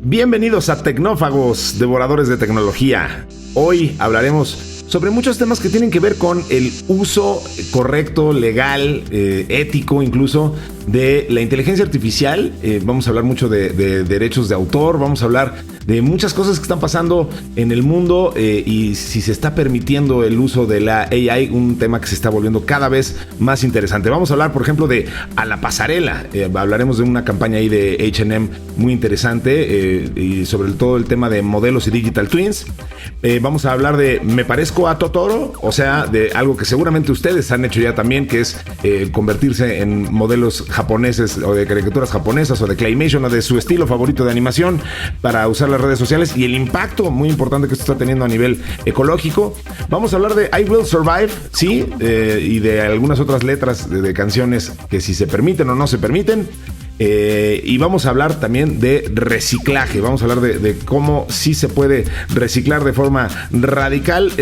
Bienvenidos a Tecnófagos, devoradores de tecnología. Hoy hablaremos sobre muchos temas que tienen que ver con el uso correcto, legal, ético incluso, de la inteligencia artificial. Vamos a hablar mucho de derechos de autor, vamos a hablar de muchas cosas que están pasando en el mundo y si se está permitiendo el uso de la AI, un tema que se está volviendo cada vez más interesante. Vamos a hablar, por ejemplo, de A la Pasarela. Hablaremos de una campaña ahí de H&M muy interesante y sobre todo el tema de modelos y digital twins. Vamos a hablar de Me parezco a Totoro, o sea, de algo que seguramente ustedes han hecho ya también, que es convertirse en modelos japoneses o de caricaturas japonesas o de claymation o de su estilo favorito de animación para usar las redes sociales y el impacto muy importante que esto está teniendo a nivel ecológico. Vamos a hablar de I Will Survive, sí, y de algunas otras letras de canciones que si se permiten o no se permiten. Y vamos a hablar también de reciclaje. Vamos a hablar de cómo sí se puede reciclar de forma radical,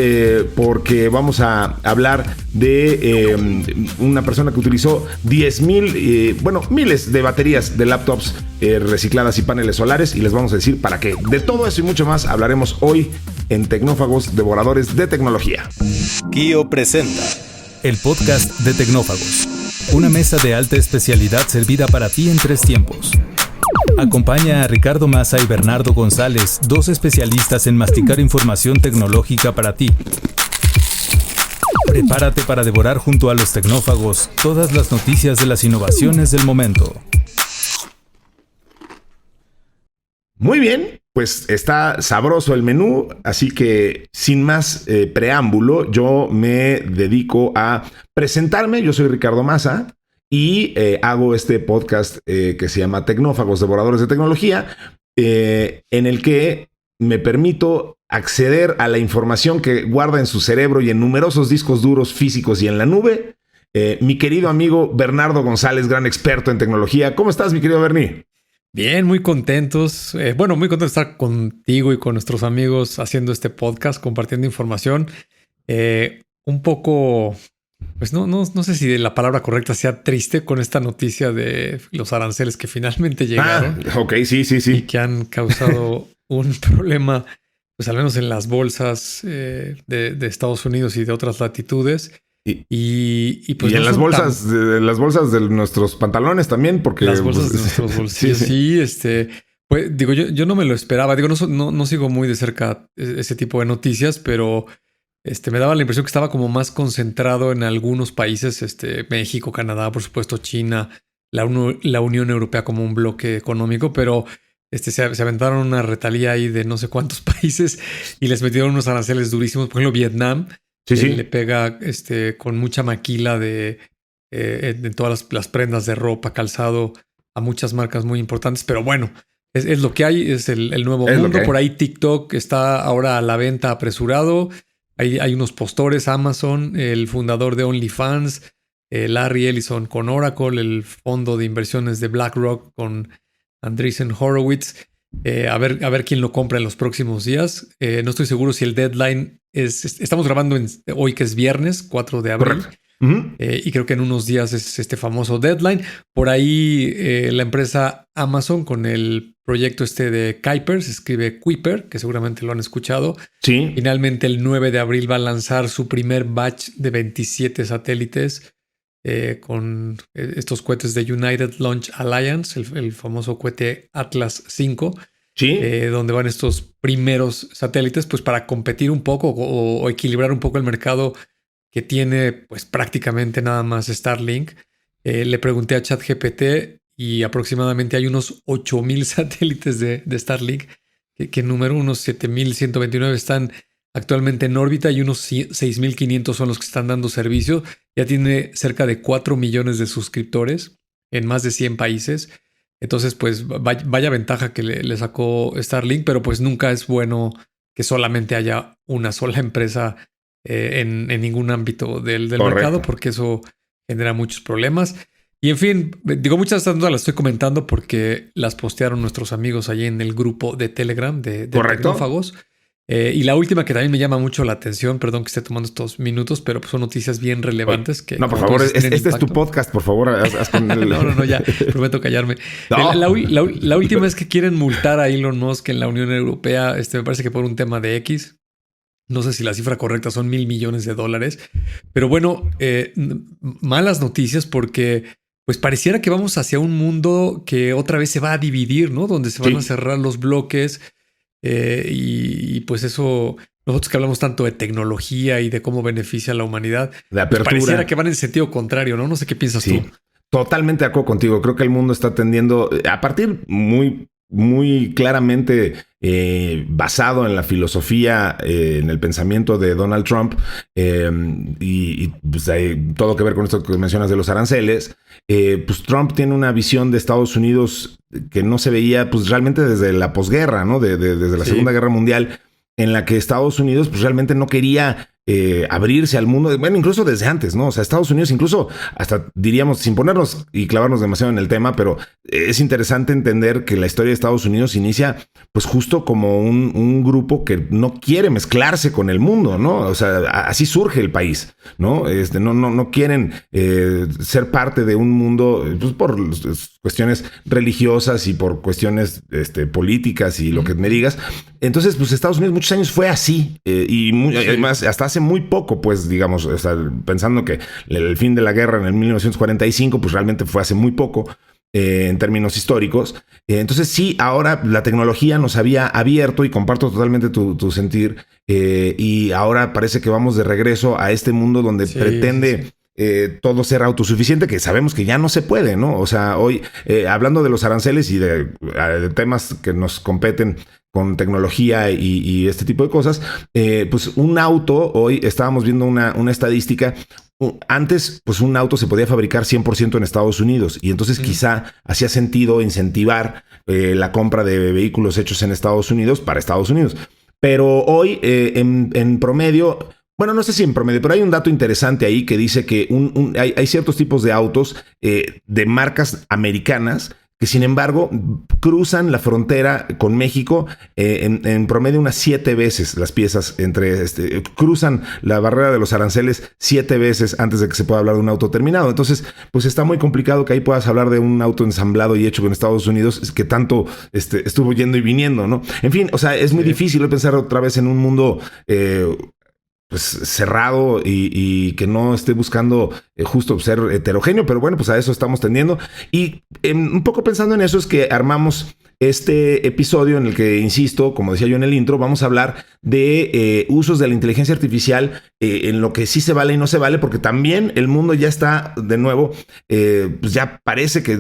porque vamos a hablar de una persona que utilizó 10,000, miles de baterías de laptops recicladas y paneles solares, y les vamos a decir para qué. De todo eso y mucho más hablaremos hoy en Tecnófagos, devoradores de tecnología. Kio presenta el podcast de Tecnófagos. Una mesa de alta especialidad servida para ti en 3 tiempos. Acompaña a Ricardo Massa y Bernardo González, 2 especialistas en masticar información tecnológica para ti. Prepárate para devorar junto a los tecnófagos todas las noticias de las innovaciones del momento. Muy bien, pues está sabroso el menú, así que sin más preámbulo, yo me dedico a presentarme. Yo soy Ricardo Massa y hago este podcast que se llama Tecnófagos, devoradores de tecnología, en el que me permito acceder a la información que guarda en su cerebro y en numerosos discos duros físicos y en la nube. Mi querido amigo Bernardo González, gran experto en tecnología. ¿Cómo estás, mi querido Berni? Bien, muy contentos. Muy contento de estar contigo y con nuestros amigos haciendo este podcast, compartiendo información. Un poco, pues no sé si la palabra correcta sea triste con esta noticia de los aranceles que finalmente llegaron. Ok, sí. Y que han causado un problema, pues al menos en las bolsas de Estados Unidos y de otras latitudes. Y pues y en las bolsas, las bolsas de nuestros pantalones también, porque las bolsas de nuestros bolsillos. Sí. Pues digo, yo no me lo esperaba. Digo, no sigo muy de cerca ese tipo de noticias, pero me daba la impresión que estaba como más concentrado en algunos países, México, Canadá, por supuesto, China, la Unión Europea como un bloque económico, pero se aventaron una retalía ahí de no sé cuántos países y les metieron unos aranceles durísimos. Por ejemplo, Vietnam. Sí. Le pega con mucha maquila de todas las prendas de ropa, calzado a muchas marcas muy importantes. Pero bueno, es lo que hay, es el nuevo mundo. Por ahí TikTok está ahora a la venta apresurado. Hay unos postores, Amazon, el fundador de OnlyFans, Larry Ellison con Oracle, el fondo de inversiones de BlackRock con Andreessen Horowitz. A ver quién lo compra en los próximos días. No estoy seguro si el deadline estamos grabando hoy, que es viernes 4 de abril. Uh-huh. Y creo que en unos días es este famoso deadline. Por ahí la empresa Amazon con el proyecto de Kuiper, se escribe Kuiper, que seguramente lo han escuchado. Sí. Finalmente el 9 de abril va a lanzar su primer batch de 27 satélites con estos cohetes de United Launch Alliance, el famoso cohete Atlas 5. Sí. Donde van estos primeros satélites, pues para competir un poco o equilibrar un poco el mercado que tiene pues prácticamente nada más Starlink. Le pregunté a ChatGPT y aproximadamente hay unos 8,000 satélites de Starlink, que número unos 7,129 están actualmente en órbita y unos 6,500 son los que están dando servicio. Ya tiene cerca de 4 millones de suscriptores en más de 100 países. Entonces, pues vaya ventaja que le sacó Starlink, pero pues nunca es bueno que solamente haya una sola empresa en ningún ámbito del mercado, porque eso genera muchos problemas. Y en fin, digo, muchas de estas dudas las estoy comentando porque las postearon nuestros amigos allí en el grupo de Telegram de Tecnófagos. Y la última que también me llama mucho la atención, perdón que esté tomando estos minutos, pero pues son noticias bien relevantes. Que, no, por favor, este es tu podcast, por favor. Haz con el... no, ya, prometo callarme. No. La última es que quieren multar a Elon Musk en la Unión Europea, me parece que por un tema de X. No sé si la cifra correcta son $1,000 millones. Pero bueno, malas noticias porque pues pareciera que vamos hacia un mundo que otra vez se va a dividir, ¿no? Donde se van a cerrar los bloques. Y pues eso, nosotros que hablamos tanto de tecnología y de cómo beneficia a la humanidad, de apertura, pues pareciera que van en sentido contrario, ¿no? No sé qué piensas tú. Totalmente de acuerdo contigo. Creo que el mundo está tendiendo a partir muy claramente basado en la filosofía, en el pensamiento de Donald Trump y pues hay todo que ver con esto que mencionas de los aranceles. Pues Trump tiene una visión de Estados Unidos que no se veía pues realmente desde la posguerra, ¿no? Desde la Segunda Guerra Mundial, en la que Estados Unidos pues realmente no quería abrirse al mundo, bueno, incluso desde antes, ¿no? O sea, Estados Unidos incluso hasta diríamos, sin ponernos y clavarnos demasiado en el tema, pero es interesante entender que la historia de Estados Unidos inicia pues justo como un grupo que no quiere mezclarse con el mundo, ¿no? O sea, así surge el país, ¿no? No quieren ser parte de un mundo pues, por cuestiones religiosas y por cuestiones políticas y lo que me digas. Entonces, pues Estados Unidos muchos años fue así además hasta hace muy poco, pues digamos, o sea, pensando que el fin de la guerra en el 1945, pues realmente fue hace muy poco en términos históricos. Entonces sí, ahora la tecnología nos había abierto y comparto totalmente tu sentir y ahora parece que vamos de regreso a este mundo donde pretende... todo ser autosuficiente, que sabemos que ya no se puede, ¿no? O sea, hoy, hablando de los aranceles y de temas que nos competen con tecnología y este tipo de cosas, pues un auto, hoy estábamos viendo una estadística. Antes, pues un auto se podía fabricar 100% en Estados Unidos y entonces quizá hacía sentido incentivar la compra de vehículos hechos en Estados Unidos para Estados Unidos. Pero hoy, en promedio... Bueno, no sé si en promedio, pero hay un dato interesante ahí que dice que hay ciertos tipos de autos de marcas americanas que sin embargo cruzan la frontera con México en promedio unas 7 veces las piezas cruzan la barrera de los aranceles 7 veces antes de que se pueda hablar de un auto terminado. Entonces, pues está muy complicado que ahí puedas hablar de un auto ensamblado y hecho en Estados Unidos que tanto estuvo yendo y viniendo, ¿no? En fin, o sea, es muy difícil pensar otra vez en un mundo pues cerrado y que no esté buscando justo ser heterogéneo, pero bueno, pues a eso estamos tendiendo. Y un poco pensando en eso es que armamos este episodio en el que, insisto, como decía yo en el intro, vamos a hablar de usos de la inteligencia artificial en lo que sí se vale y no se vale, porque también el mundo ya está de nuevo, pues ya parece que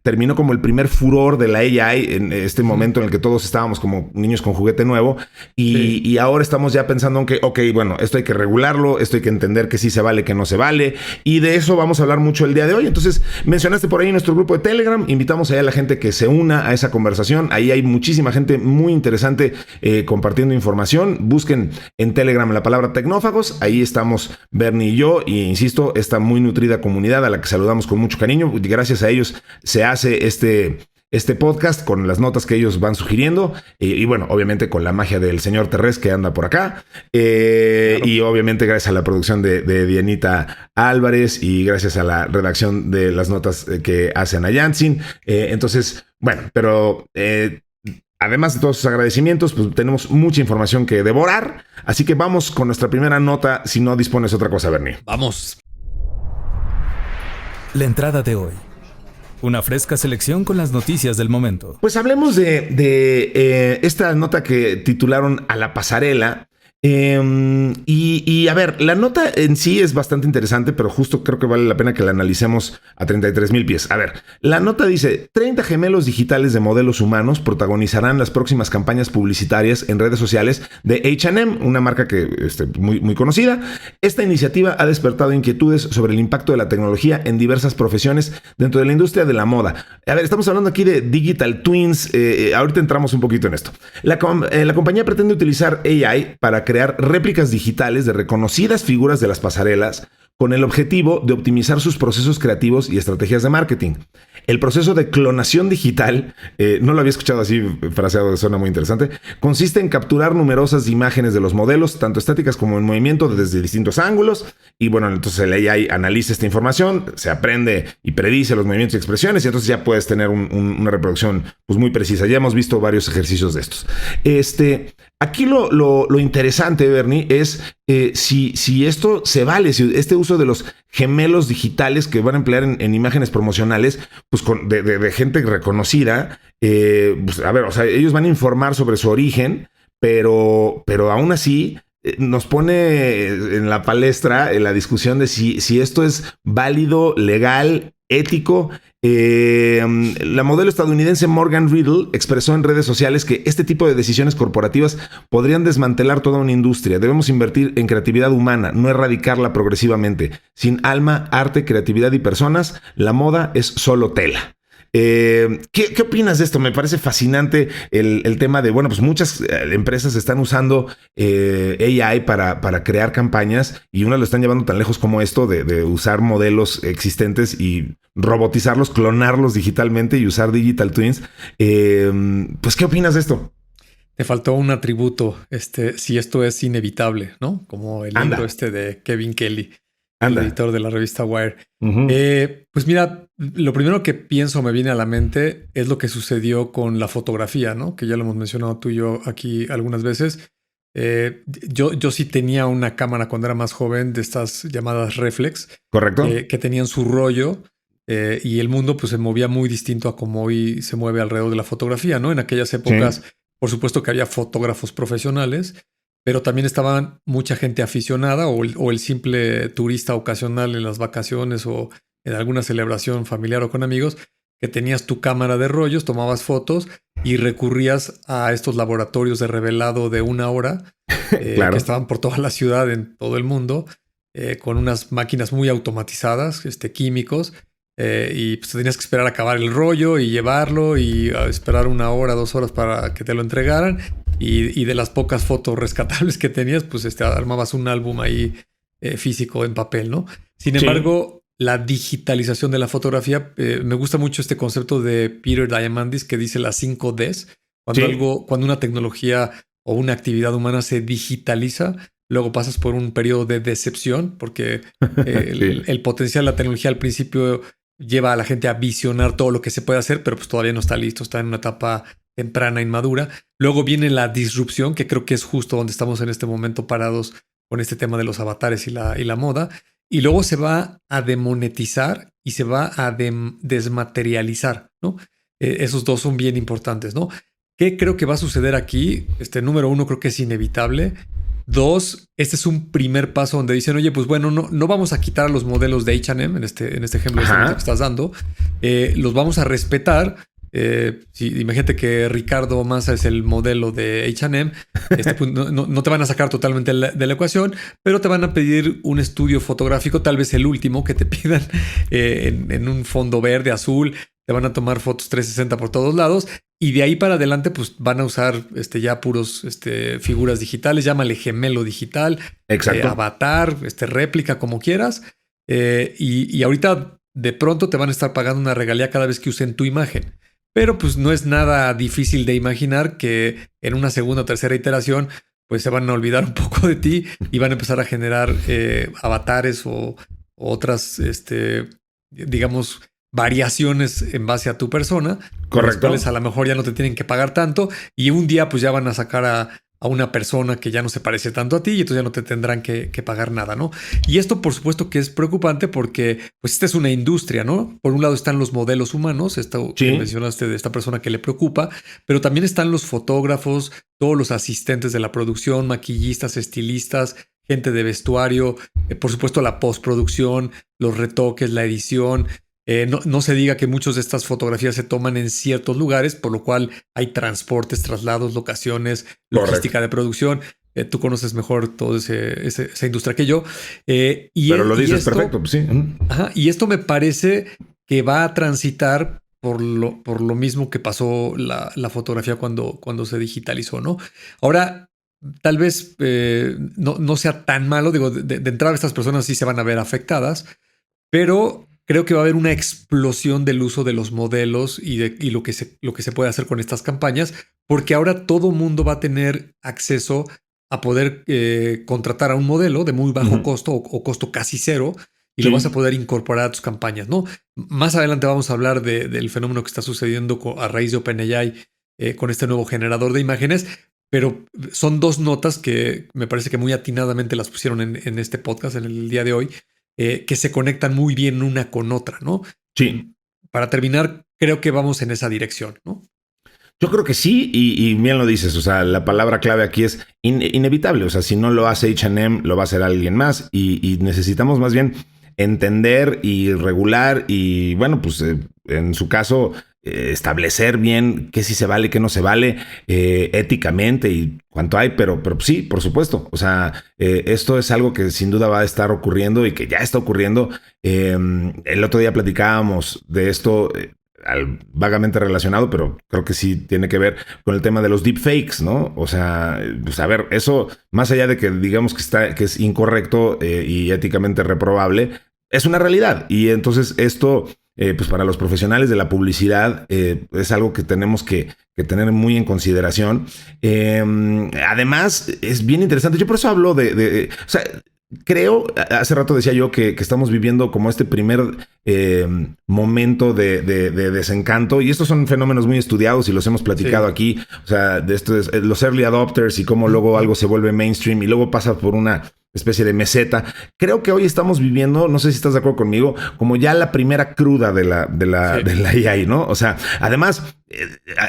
terminó como el primer furor de la AI en este momento en el que todos estábamos como niños con juguete nuevo y ahora estamos ya pensando en que, ok, bueno, esto hay que regularlo, esto hay que entender que sí se vale, que no se vale, y de eso vamos a hablar mucho el día de hoy. Entonces, mencionaste por ahí nuestro grupo de Telegram, invitamos a la gente que se una a esa conversación. Ahí hay muchísima gente muy interesante compartiendo información. Busquen en Telegram la palabra Tecnófagos. Ahí estamos Bernie y yo. Y insisto, esta muy nutrida comunidad a la que saludamos con mucho cariño. Gracias a ellos se hace este podcast con las notas que ellos van sugiriendo y bueno, obviamente con la magia del señor Terrés que anda por acá claro. Y obviamente gracias a la producción de Dianita Álvarez y gracias a la redacción de las notas que hacen a Yansin. Entonces, bueno, pero además de todos sus agradecimientos, pues tenemos mucha información que devorar, así que vamos con nuestra primera nota, si no dispones otra cosa, Bernie. Vamos. La entrada de hoy. Una fresca selección con las noticias del momento. Pues hablemos de esta nota que titularon A la pasarela. Y a ver, la nota en sí es bastante interesante, pero justo creo que vale la pena que la analicemos a 33,000 pies. A ver, la nota dice: 30 gemelos digitales de modelos humanos protagonizarán las próximas campañas publicitarias en redes sociales de H&M, una marca que muy conocida. Esta iniciativa ha despertado inquietudes sobre el impacto de la tecnología en diversas profesiones dentro de la industria de la moda. A ver, estamos hablando aquí de Digital Twins. Ahorita entramos un poquito en esto. La compañía pretende utilizar AI para crear réplicas digitales de reconocidas figuras de las pasarelas con el objetivo de optimizar sus procesos creativos y estrategias de marketing. El proceso de clonación digital, no lo había escuchado así fraseado, suena muy interesante, consiste en capturar numerosas imágenes de los modelos, tanto estáticas como en movimiento, desde distintos ángulos. Y bueno, entonces el AI analiza esta información, se aprende y predice los movimientos y expresiones, y entonces ya puedes tener una reproducción pues, muy precisa. Ya hemos visto varios ejercicios de estos. Aquí lo interesante, Bernie, es si esto se vale, si este uso de los gemelos digitales que van a emplear en imágenes promocionales, pues de gente reconocida, pues, a ver, o sea, ellos van a informar sobre su origen, pero aún así nos pone en la palestra en la discusión de si esto es válido, legal, ético. La modelo estadounidense Morgan Riddle expresó en redes sociales que este tipo de decisiones corporativas podrían desmantelar toda una industria. Debemos invertir en creatividad humana, no erradicarla progresivamente. Sin alma, arte, creatividad y personas, la moda es solo tela. ¿Qué opinas de esto? Me parece fascinante el tema de, bueno, pues muchas empresas están usando AI para crear campañas y unas lo están llevando tan lejos como esto de usar modelos existentes y robotizarlos, clonarlos digitalmente y usar digital twins. Pues, ¿qué opinas de esto? Te faltó un atributo, si esto es inevitable, ¿no? Como el libro de Kevin Kelly. El editor de la revista Wire. Uh-huh. Pues mira, lo primero que pienso me viene a la mente es lo que sucedió con la fotografía, ¿no? Que ya lo hemos mencionado tú y yo aquí algunas veces. Yo sí tenía una cámara cuando era más joven de estas llamadas reflex. Correcto. Que tenían su rollo y el mundo pues se movía muy distinto a como hoy se mueve alrededor de la fotografía, ¿no? En aquellas épocas, por supuesto que había fotógrafos profesionales, pero también estaban mucha gente aficionada o el simple turista ocasional en las vacaciones o en alguna celebración familiar o con amigos, que tenías tu cámara de rollos, tomabas fotos y recurrías a estos laboratorios de revelado de 1 hora claro. que estaban por toda la ciudad, en todo el mundo, con unas máquinas muy automatizadas, químicos, y pues tenías que esperar a acabar el rollo y llevarlo y esperar 1 hora, 2 horas para que te lo entregaran. Y de las pocas fotos rescatables que tenías, pues armabas un álbum ahí físico en papel, ¿no? Sin embargo, la digitalización de la fotografía, me gusta mucho este concepto de Peter Diamandis que dice las 5 Ds. Cuando una tecnología o una actividad humana se digitaliza, luego pasas por un periodo de decepción, porque el potencial de la tecnología al principio lleva a la gente a visionar todo lo que se puede hacer, pero pues todavía no está listo, está en una etapa temprana, inmadura. Luego viene la disrupción, que creo que es justo donde estamos en este momento parados con este tema de los avatares y la moda. Y luego se va a demonetizar y se va a desmaterializar, ¿no? Esos dos son bien importantes, ¿no? ¿Qué creo que va a suceder aquí? Número 1, creo que es inevitable. 2, este es un primer paso donde dicen, oye, pues bueno, no vamos a quitar los modelos de H&M en este ejemplo que estás dando. Los vamos a respetar. Imagínate que Ricardo Massa es el modelo de H&M, pues no te van a sacar totalmente de la ecuación, pero te van a pedir un estudio fotográfico, tal vez el último que te pidan en un fondo verde, azul. Te van a tomar fotos 360 por todos lados y de ahí para adelante pues van a usar ya puros figuras digitales, llámale gemelo digital, avatar, réplica, como quieras, y ahorita de pronto te van a estar pagando una regalía cada vez que usen tu imagen. Pero pues no es nada difícil de imaginar que en una segunda o tercera iteración pues se van a olvidar un poco de ti y van a empezar a generar avatares o otras, digamos, variaciones en base a tu persona. Correcto. Las cuales a lo mejor ya no te tienen que pagar tanto y un día pues ya van a sacar a una persona que ya no se parece tanto a ti y entonces ya no te tendrán que pagar nada, ¿no? Y esto por supuesto que es preocupante porque pues esta es una industria, ¿no? Por un lado están los modelos humanos, esto que mencionaste de esta persona que le preocupa, pero también están los fotógrafos, todos los asistentes de la producción, maquillistas, estilistas, gente de vestuario, por supuesto la postproducción, los retoques, la edición. No se diga que muchas de estas fotografías se toman en ciertos lugares, por lo cual hay transportes, traslados, locaciones, logística de producción. Tú conoces mejor toda esa industria que yo. Pero lo dices perfecto, pues sí. Ajá, y esto me parece que va a transitar por lo mismo que pasó la fotografía cuando se digitalizó, ¿no? Ahora, tal vez no sea tan malo. Digo, de entrada estas personas sí se van a ver afectadas, pero creo que va a haber una explosión del uso de los modelos y lo que se puede hacer con estas campañas, porque ahora todo mundo va a tener acceso a poder contratar a un modelo de muy bajo costo o costo casi cero, y lo vas a poder incorporar a tus campañas, ¿no? Más adelante vamos a hablar del fenómeno que está sucediendo a raíz de OpenAI con este nuevo generador de imágenes, pero son dos notas que me parece que muy atinadamente las pusieron en este podcast, en el día de hoy, que se conectan muy bien una con otra, ¿no? Sí. Para terminar, creo que vamos en esa dirección, ¿no? Yo creo que sí, y bien lo dices, o sea, la palabra clave aquí es inevitable, o sea, si no lo hace H&M, lo va a hacer alguien más, y necesitamos más bien entender y regular y, bueno, pues en su caso, establecer bien qué sí se vale, qué no se vale, éticamente y cuánto hay, pero sí, por supuesto, o sea, esto es algo que sin duda va a estar ocurriendo y que ya está ocurriendo. El otro día platicábamos de esto, vagamente relacionado, pero creo que sí tiene que ver con el tema de los deepfakes, ¿no? O sea, pues a ver, eso, más allá de que digamos que es incorrecto y éticamente reprobable, es una realidad. Y entonces esto, pues para los profesionales de la publicidad, es algo que tenemos que tener muy en consideración. Además, es bien interesante. Yo por eso hablo o sea, creo, hace rato decía yo que estamos viviendo como este primer momento de desencanto, y estos son fenómenos muy estudiados y los hemos platicado aquí, o sea, de esto es los early adopters y cómo luego algo se vuelve mainstream y luego pasa por una especie de meseta. Creo que hoy estamos viviendo, no sé si estás de acuerdo conmigo, como ya la primera cruda de la AI, ¿no? O sea, además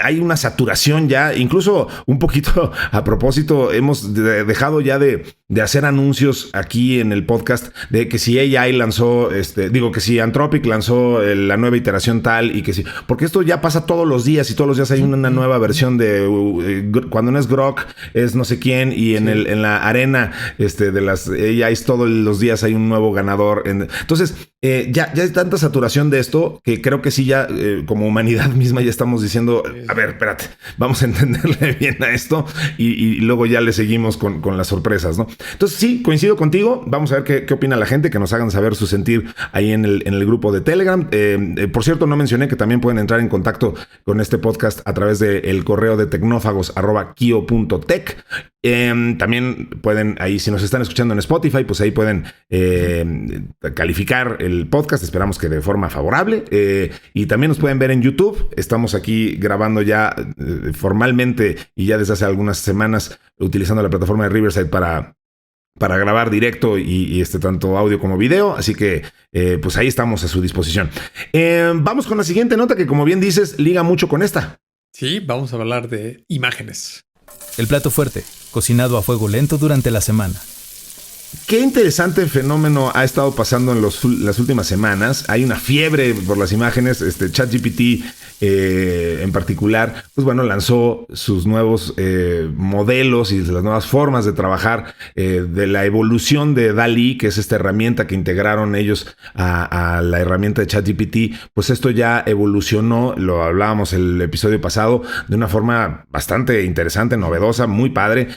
hay una saturación ya, incluso un poquito a propósito, hemos dejado ya de hacer anuncios aquí en el podcast de que si AI lanzó, que si Anthropic lanzó la nueva iteración tal y que sí, porque esto ya pasa todos los días y todos los días hay una nueva versión de, cuando no es Grok, es no sé quién, y en la arena de las AIs todos los días hay un nuevo ganador. Entonces, ya hay tanta saturación de esto que creo que sí ya como humanidad misma ya estamos diciendo, a ver, espérate, vamos a entenderle bien a esto y luego ya le seguimos con las sorpresas, ¿no? Entonces sí, coincido contigo. Vamos a ver qué opina la gente, que nos hagan saber su sentir ahí en el grupo de Telegram. Por cierto, no mencioné que también pueden entrar en contacto con este podcast a través del correo de tecnófagos@kio.tech. También pueden, ahí si nos están escuchando en Spotify, pues ahí pueden calificar el podcast, esperamos que de forma favorable, y también nos pueden ver en YouTube. Estamos aquí grabando ya formalmente y ya desde hace algunas semanas utilizando la plataforma de Riverside para grabar directo y tanto audio como video, así que pues ahí estamos a su disposición. Vamos con la siguiente nota que, como bien dices, liga mucho con esta. Sí, vamos a hablar de imágenes. El plato fuerte, cocinado a fuego lento durante la semana. Qué interesante fenómeno ha estado pasando en las últimas semanas. Hay una fiebre por las imágenes. ChatGPT en particular, pues bueno, lanzó sus nuevos modelos y las nuevas formas de trabajar, de la evolución de DALL-E, que es esta herramienta que integraron ellos a la herramienta de ChatGPT. Pues esto ya evolucionó, lo hablábamos el episodio pasado, de una forma bastante interesante, novedosa, muy padre,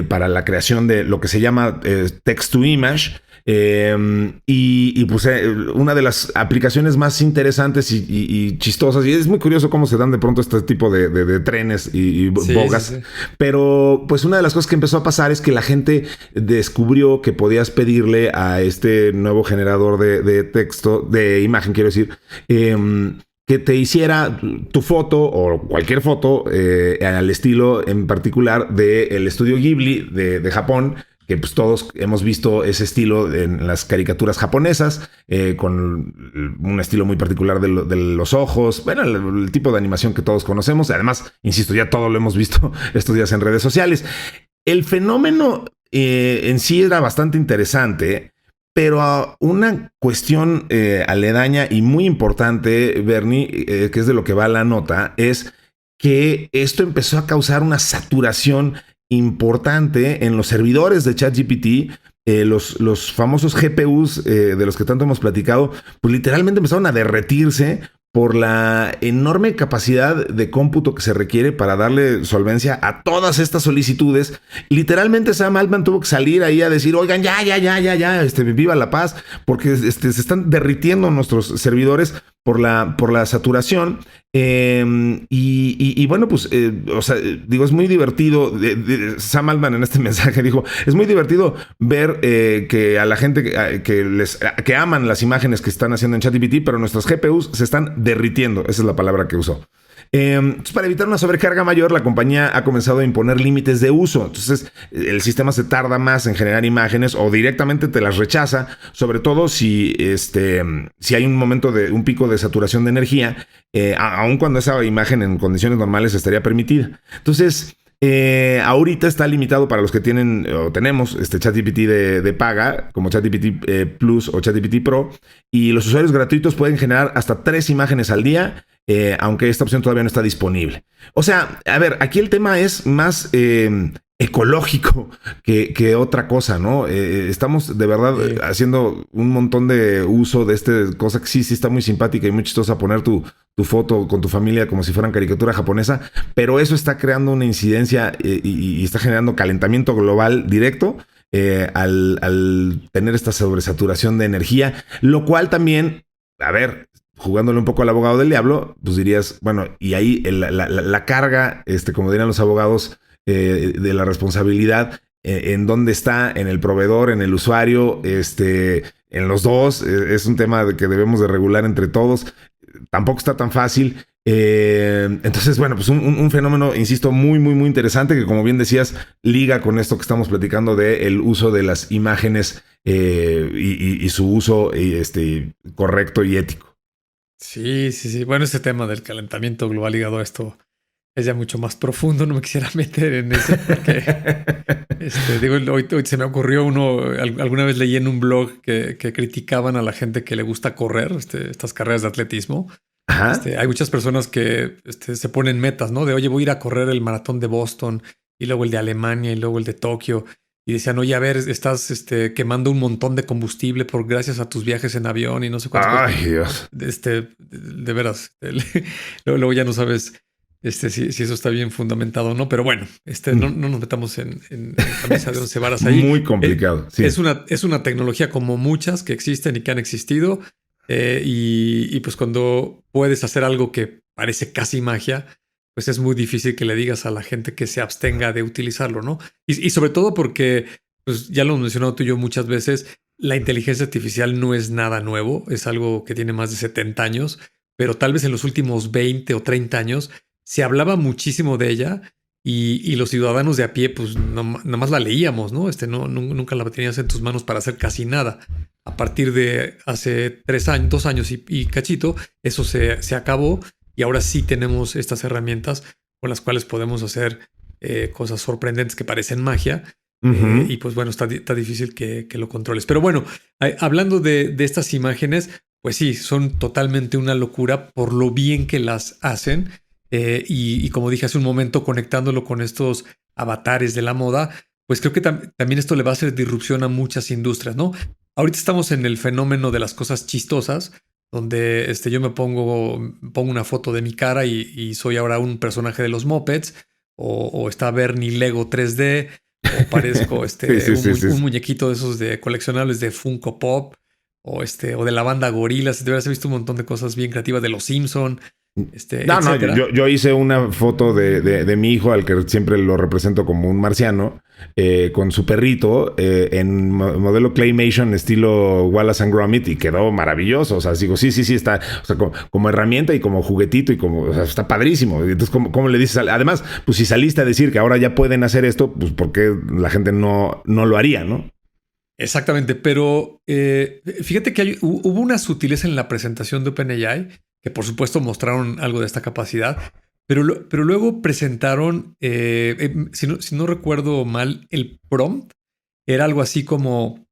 para la creación de lo que se llama text to image. Y pues una de las aplicaciones más interesantes y chistosas, y es muy curioso cómo se dan de pronto este tipo de trenes y bogas, sí. Pero pues una de las cosas que empezó a pasar es que la gente descubrió que podías pedirle a este nuevo generador de texto, de imagen, quiero decir, que te hiciera tu foto o cualquier foto al estilo en particular del estudio Ghibli de Japón, que pues todos hemos visto ese estilo en las caricaturas japonesas, con un estilo muy particular de los ojos, bueno, el tipo de animación que todos conocemos. Además, insisto, ya todo lo hemos visto estos días en redes sociales. El fenómeno en sí era bastante interesante, pero una cuestión aledaña y muy importante, Bernie, que es de lo que va la nota, es que esto empezó a causar una saturación importante en los servidores de ChatGPT. Los famosos GPUs de los que tanto hemos platicado, pues literalmente empezaron a derretirse por la enorme capacidad de cómputo que se requiere para darle solvencia a todas estas solicitudes. Literalmente Sam Altman tuvo que salir ahí a decir, oigan, ya, viva la paz, porque se están derritiendo nuestros servidores por la saturación. Y bueno, pues, o sea, digo, es muy divertido. Sam Altman en este mensaje dijo, es muy divertido ver que a la gente que aman las imágenes que están haciendo en ChatGPT, pero nuestros GPUs se están derritiendo. Esa es la palabra que usó. Entonces, para evitar una sobrecarga mayor, la compañía ha comenzado a imponer límites de uso. Entonces, el sistema se tarda más en generar imágenes o directamente te las rechaza, sobre todo si hay un pico de saturación de energía, aun cuando esa imagen en condiciones normales estaría permitida. Entonces, ahorita está limitado para los que tienen o tenemos ChatGPT de paga, como ChatGPT Plus o ChatGPT Pro, y los usuarios gratuitos pueden generar hasta 3 imágenes al día, aunque esta opción todavía no está disponible. O sea, a ver, aquí el tema es más ecológico que otra cosa, ¿no? Estamos de verdad haciendo un montón de uso de esta cosa que sí está muy simpática y muy chistosa, poner tu foto con tu familia como si fueran caricatura japonesa, pero eso está creando una incidencia y está generando calentamiento global directo al tener esta sobresaturación de energía, lo cual también, a ver, jugándole un poco al abogado del diablo, pues dirías, bueno, y ahí la carga, como dirían los abogados, de la responsabilidad, en dónde está, en el proveedor, en el usuario, en los dos, es un tema que debemos de regular entre todos. Tampoco está tan fácil. Entonces, bueno, pues un fenómeno, insisto, muy, muy, muy interesante, que como bien decías, liga con esto que estamos platicando del uso de las imágenes y su uso correcto y ético. Sí. Bueno, ese tema del calentamiento global ligado a esto es ya mucho más profundo. No me quisiera meter en eso porque hoy se me ocurrió alguna vez leí en un blog que criticaban a la gente que le gusta correr, estas carreras de atletismo. Ajá. Hay muchas personas que se ponen metas, ¿no? De, oye, voy a ir a correr el maratón de Boston y luego el de Alemania y luego el de Tokio. Y decían, oye, a ver, estás quemando un montón de combustible gracias a tus viajes en avión y no sé cuántas cosas. Ay, Dios. De veras, luego ya no sabes si eso está bien fundamentado o no. Pero bueno, no nos metamos en camisa de 11 varas ahí. Muy complicado. Sí. Es una tecnología como muchas que existen y que han existido. Y pues cuando puedes hacer algo que parece casi magia, pues es muy difícil que le digas a la gente que se abstenga de utilizarlo, ¿no? Y sobre todo porque, pues ya lo hemos mencionado tú y yo muchas veces, la inteligencia artificial no es nada nuevo, es algo que tiene más de 70 años, pero tal vez en los últimos 20 o 30 años se hablaba muchísimo de ella y los ciudadanos de a pie, pues nada más la leíamos, ¿no? Nunca la tenías en tus manos para hacer casi nada. A partir de hace 2 años y cachito, eso se acabó. Y ahora sí tenemos estas herramientas con las cuales podemos hacer cosas sorprendentes que parecen magia. Uh-huh. Y pues bueno, está difícil que lo controles. Pero bueno, hablando de estas imágenes, pues sí, son totalmente una locura por lo bien que las hacen. Y como dije hace un momento, conectándolo con estos avatares de la moda, pues creo que también esto le va a hacer disrupción a muchas industrias, ¿no? Ahorita estamos en el fenómeno de las cosas chistosas, donde yo me pongo una foto de mi cara y soy ahora un personaje de los Muppets, o está Bernie Lego 3D, o parezco un muñequito de esos de coleccionables de Funko Pop, o de la banda Gorillaz. Te hubieras visto un montón de cosas bien creativas de los Simpson. Yo hice una foto de mi hijo, al que siempre lo represento como un marciano, con su perrito en modelo Claymation estilo Wallace and Gromit, y quedó maravilloso. O sea, digo, sí, está, o sea, como herramienta y como juguetito, y como, o sea, está padrísimo. Entonces, ¿cómo le dices? Además, pues si saliste a decir que ahora ya pueden hacer esto, pues ¿por qué la gente no lo haría, no? Exactamente, pero fíjate que hubo una sutileza en la presentación de OpenAI, que por supuesto mostraron algo de esta capacidad, pero luego presentaron, si no recuerdo mal, el prompt era algo así como,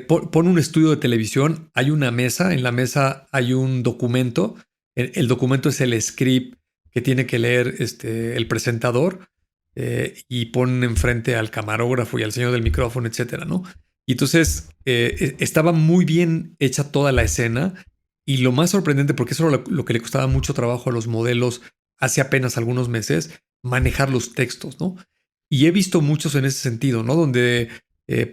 pon un estudio de televisión, hay una mesa, en la mesa hay un documento, el documento es el script que tiene que leer el presentador, y pon enfrente al camarógrafo y al señor del micrófono, etcétera, ¿no? Y entonces estaba muy bien hecha toda la escena. Y lo más sorprendente, porque eso era lo que le costaba mucho trabajo a los modelos hace apenas algunos meses, manejar los textos, ¿no? Y he visto muchos en ese sentido, ¿no? Donde,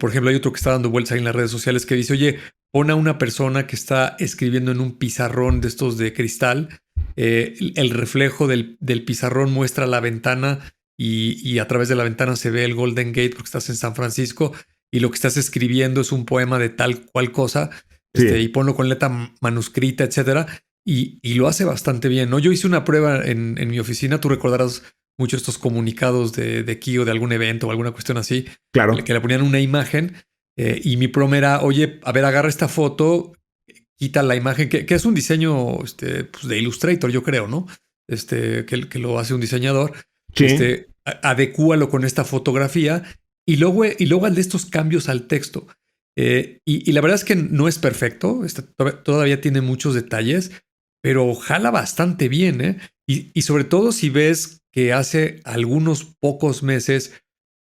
por ejemplo, hay otro que está dando vueltas ahí en las redes sociales que dice, oye, pon a una persona que está escribiendo en un pizarrón de estos de cristal, el reflejo del pizarrón muestra la ventana y a través de la ventana se ve el Golden Gate porque estás en San Francisco y lo que estás escribiendo es un poema de tal cual cosa, Sí. y ponlo con letra manuscrita, etcétera, y lo hace bastante bien, ¿no? Yo hice una prueba en mi oficina, tú recordarás mucho estos comunicados de Kio de algún evento o alguna cuestión así, Claro. que le ponían una imagen y mi prom era, oye, a ver, agarra esta foto, quita la imagen, que es un diseño pues de Illustrator, yo creo, ¿no? Que lo hace un diseñador. Sí. Adecúalo con esta fotografía y luego haz de estos cambios al texto. Y la verdad es que no es perfecto, todavía tiene muchos detalles, pero jala bastante bien, ¿eh? Y sobre todo si ves que hace algunos pocos meses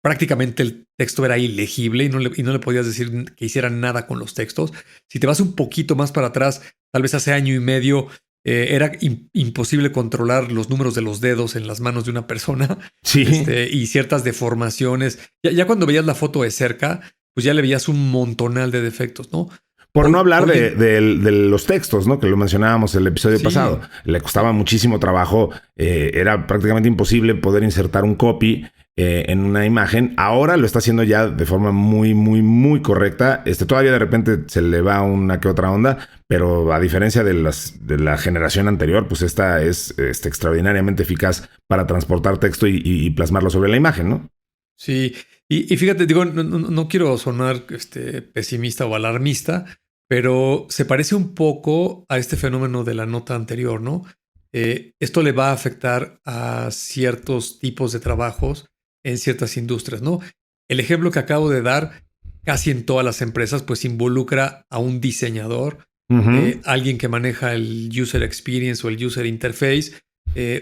prácticamente el texto era ilegible y no le podías decir que hiciera nada con los textos. Si te vas un poquito más para atrás, tal vez hace año y medio, era imposible controlar los números de los dedos en las manos de una persona Sí. y ciertas deformaciones. Ya cuando veías la foto de cerca, pues ya le veías un montonal de defectos, ¿no? Por no hablar Hoy de los textos, ¿no? Que lo mencionábamos el episodio sí. pasado. Le costaba muchísimo trabajo. Era prácticamente imposible poder insertar un copy en una imagen. Ahora lo está haciendo ya de forma muy, muy, muy correcta. Todavía de repente se le va una que otra onda, pero a diferencia de la generación anterior, pues esta es extraordinariamente eficaz para transportar texto y plasmarlo sobre la imagen, ¿no? Sí, y fíjate, digo, no quiero sonar pesimista o alarmista, pero se parece un poco a este fenómeno de la nota anterior, ¿no? Esto le va a afectar a ciertos tipos de trabajos en ciertas industrias, ¿no? El ejemplo que acabo de dar, casi en todas las empresas, pues involucra a un diseñador, Ujú. alguien que maneja el user experience o el user interface,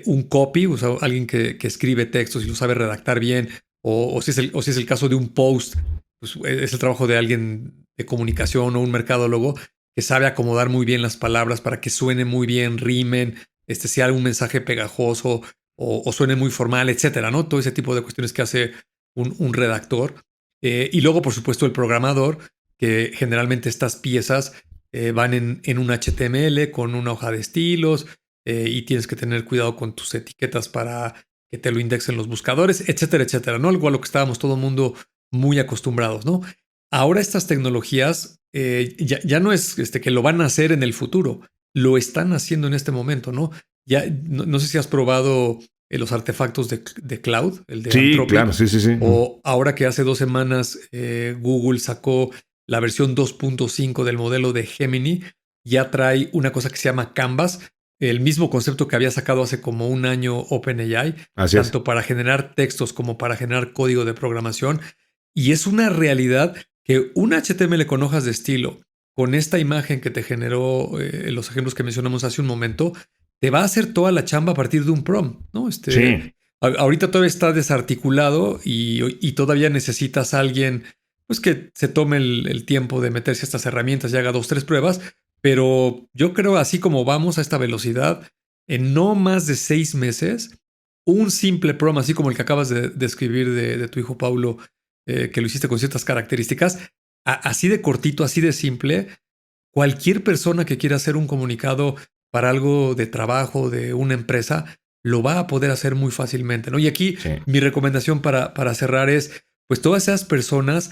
un copy, o sea, alguien que escribe textos y lo sabe redactar bien, o si es el caso de un post, pues es el trabajo de alguien de comunicación o un mercadólogo que sabe acomodar muy bien las palabras para que suene muy bien, rimen, sea algún mensaje pegajoso o suene muy formal, etcétera, ¿no? Todo ese tipo de cuestiones que hace un redactor. Y luego, por supuesto, el programador, que generalmente estas piezas van en un HTML con una hoja de estilos y tienes que tener cuidado con tus etiquetas para que te lo indexen los buscadores, etcétera, etcétera, ¿no? Algo a lo que estábamos todo el mundo muy acostumbrados, ¿no? Ahora estas tecnologías ya no es que lo van a hacer en el futuro, lo están haciendo en este momento, ¿no? Ya no sé si has probado los artefactos de Cloud, el de Sí, Anthropic, claro, sí, sí, sí. o ahora que hace 2 semanas Google sacó la versión 2.5 del modelo de Gemini, ya trae una cosa que se llama Canvas, el mismo concepto que había sacado hace como un año OpenAI, Así es. tanto para generar textos como para generar código de programación. Y es una realidad que un HTML con hojas de estilo, con esta imagen que te generó los ejemplos que mencionamos hace un momento, te va a hacer toda la chamba a partir de un prompt, ¿no? Sí. Ahorita todavía está desarticulado y todavía necesitas a alguien pues que se tome el tiempo de meterse a estas herramientas y haga 2, 3 pruebas. Pero yo creo, así como vamos a esta velocidad, en no más de 6 meses, un simple prompt, así como el que acabas de escribir de tu hijo Paulo, que lo hiciste con ciertas características, así de cortito, así de simple, cualquier persona que quiera hacer un comunicado para algo de trabajo de una empresa, lo va a poder hacer muy fácilmente, ¿no? Y aquí Sí. mi recomendación para cerrar es, pues todas esas personas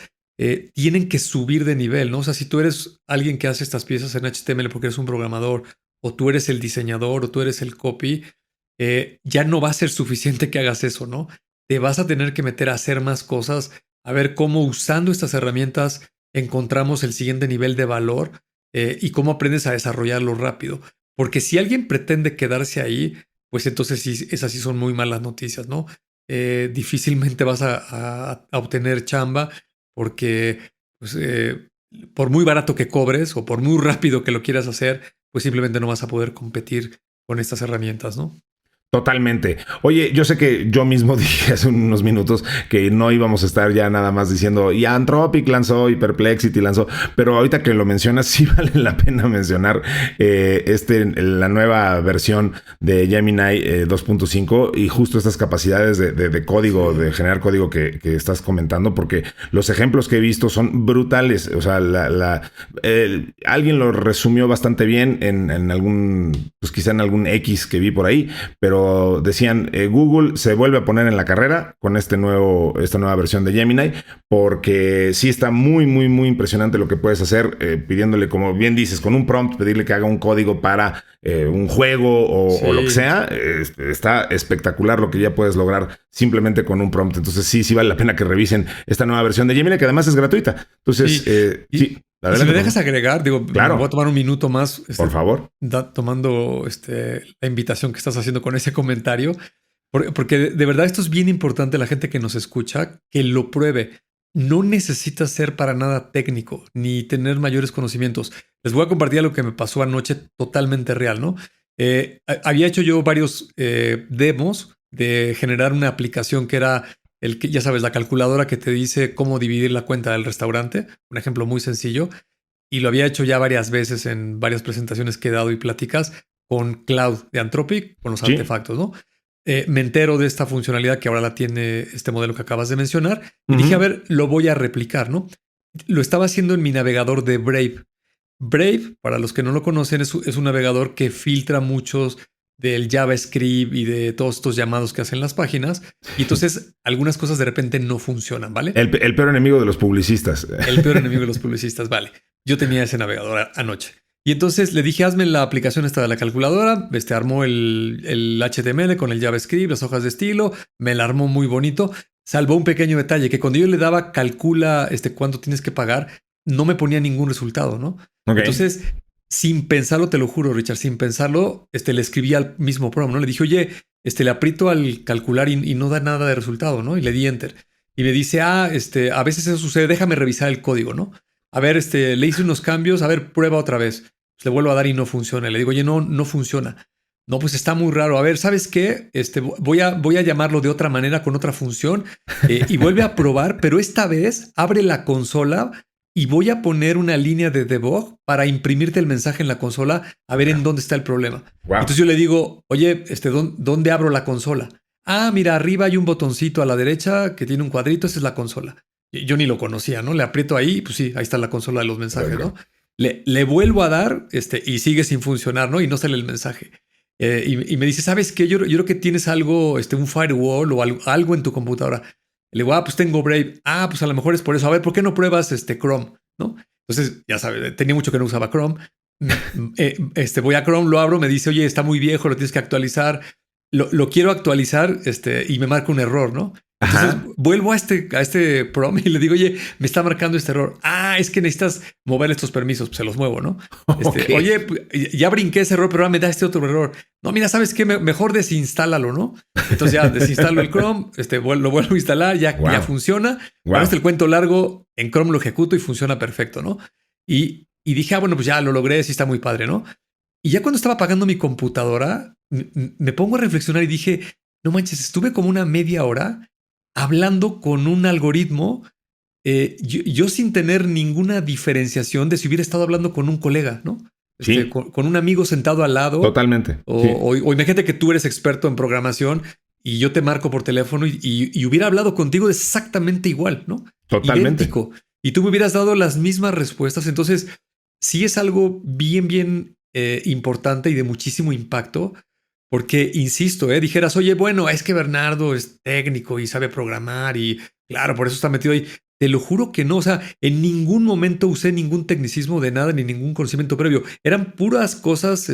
tienen que subir de nivel, ¿no? O sea, si tú eres alguien que hace estas piezas en HTML porque eres un programador, o tú eres el diseñador, o tú eres el copy, ya no va a ser suficiente que hagas eso, ¿no? Te vas a tener que meter a hacer más cosas, a ver cómo usando estas herramientas encontramos el siguiente nivel de valor y cómo aprendes a desarrollarlo rápido. Porque si alguien pretende quedarse ahí, pues entonces sí, esas sí son muy malas noticias, ¿no? Difícilmente vas a obtener chamba porque pues, por muy barato que cobres o por muy rápido que lo quieras hacer, pues simplemente no vas a poder competir con estas herramientas, ¿no? Totalmente. Oye, yo sé que yo mismo dije hace unos minutos que no íbamos a estar ya nada más diciendo y Anthropic lanzó y Perplexity lanzó, pero ahorita que lo mencionas sí vale la pena mencionar la nueva versión de Gemini 2.5 y justo estas capacidades de código, de generar código que estás comentando, porque los ejemplos que he visto son brutales. O sea, alguien lo resumió bastante bien en algún, pues quizá en algún X que vi por ahí, pero decían Google se vuelve a poner en la carrera con esta nueva versión de Gemini, porque sí está muy, muy, muy impresionante lo que puedes hacer pidiéndole, como bien dices, con un prompt, pedirle que haga un código para un juego o lo que sea. Está espectacular lo que ya puedes lograr simplemente con un prompt. Entonces sí vale la pena que revisen esta nueva versión de Gemini, que además es gratuita. Entonces, sí. Si me dejas agregar, claro. Me voy a tomar un minuto más. Por favor. Tomando la invitación que estás haciendo con ese comentario. Porque de verdad esto es bien importante, la gente que nos escucha, que lo pruebe. No necesitas ser para nada técnico, ni tener mayores conocimientos. Les voy a compartir algo que me pasó anoche totalmente real, ¿no? Había hecho yo varios demos de generar una aplicación que era ya sabes, la calculadora que te dice cómo dividir la cuenta del restaurante, un ejemplo muy sencillo, y lo había hecho ya varias veces en varias presentaciones que he dado y pláticas con Cloud de Anthropic, con los artefactos, ¿no? Me entero de esta funcionalidad que ahora la tiene este modelo que acabas de mencionar y dije, a ver, lo voy a replicar, ¿no? Lo estaba haciendo en mi navegador de Brave. Brave, para los que no lo conocen, es un navegador que filtra muchos del JavaScript y de todos estos llamados que hacen las páginas. Y entonces algunas cosas de repente no funcionan, ¿vale? El peor enemigo de los publicistas. El peor enemigo de los publicistas, vale. Yo tenía ese navegador anoche. Y entonces le dije, hazme la aplicación esta de la calculadora. Armó el HTML con el JavaScript, las hojas de estilo. Me la armó muy bonito. Salvó un pequeño detalle, que cuando yo le daba calcula cuánto tienes que pagar, no me ponía ningún resultado, ¿no? Okay. Entonces, sin pensarlo, te lo juro, Richard, sin pensarlo, le escribí al mismo prompt, ¿no? Le dije, oye, le aprieto al calcular y no da nada de resultado, ¿no? Y le di enter. Y me dice, a veces eso sucede, déjame revisar el código, ¿no? A ver, le hice unos cambios, a ver, prueba otra vez. Pues le vuelvo a dar y no funciona. Le digo, oye, no funciona. No, pues está muy raro. A ver, ¿sabes qué? Voy a llamarlo de otra manera, con otra función, y vuelve a probar, pero esta vez abre la consola y voy a poner una línea de debug para imprimirte el mensaje en la consola a ver en dónde está el problema. Wow. Entonces yo le digo, oye, ¿dónde abro la consola? Ah, mira, arriba hay un botoncito a la derecha que tiene un cuadrito, esa es la consola. Yo ni lo conocía, ¿no? Le aprieto ahí, pues sí, ahí está la consola de los mensajes, ¿no? Le vuelvo a dar y sigue sin funcionar, ¿no? Y no sale el mensaje. Y me dice, ¿sabes qué? Yo creo que tienes algo, un firewall o algo en tu computadora. Le digo, pues tengo Brave. Pues a lo mejor es por eso. A ver, ¿por qué no pruebas Chrome? ¿No? Entonces, ya sabes, tenía mucho que no usaba Chrome. Voy a Chrome, lo abro, me dice, oye, está muy viejo, lo tienes que actualizar. Lo quiero actualizar y me marca un error, ¿no? Entonces vuelvo a este prompt y le digo, oye, me está marcando este error. Es que necesitas mover estos permisos, pues se los muevo, ¿no? Okay. Oye, ya brinqué ese error, pero ahora me da este otro error. No, mira, ¿sabes qué? Mejor desinstálalo, ¿no? Entonces ya desinstalo el Chrome, lo vuelvo a instalar, ya funciona. Wow. Ahora el cuento largo, en Chrome lo ejecuto y funciona perfecto, ¿no? Y dije, bueno, pues ya lo logré, sí está muy padre, ¿no? Y ya cuando estaba apagando mi computadora, me pongo a reflexionar y dije, no manches, estuve como una media hora hablando con un algoritmo, yo sin tener ninguna diferenciación de si hubiera estado hablando con un colega, ¿no? Sí. Con un amigo sentado al lado. Totalmente. O imagínate que tú eres experto en programación y yo te marco por teléfono y hubiera hablado contigo exactamente igual, ¿no? Totalmente. Idéntico. Y tú me hubieras dado las mismas respuestas. Entonces, sí es algo bien importante y de muchísimo impacto. Porque, insisto, dijeras, oye, bueno, es que Bernardo es técnico y sabe programar y claro, por eso está metido ahí. Te lo juro que no, o sea, en ningún momento usé ningún tecnicismo de nada ni ningún conocimiento previo. Eran puras cosas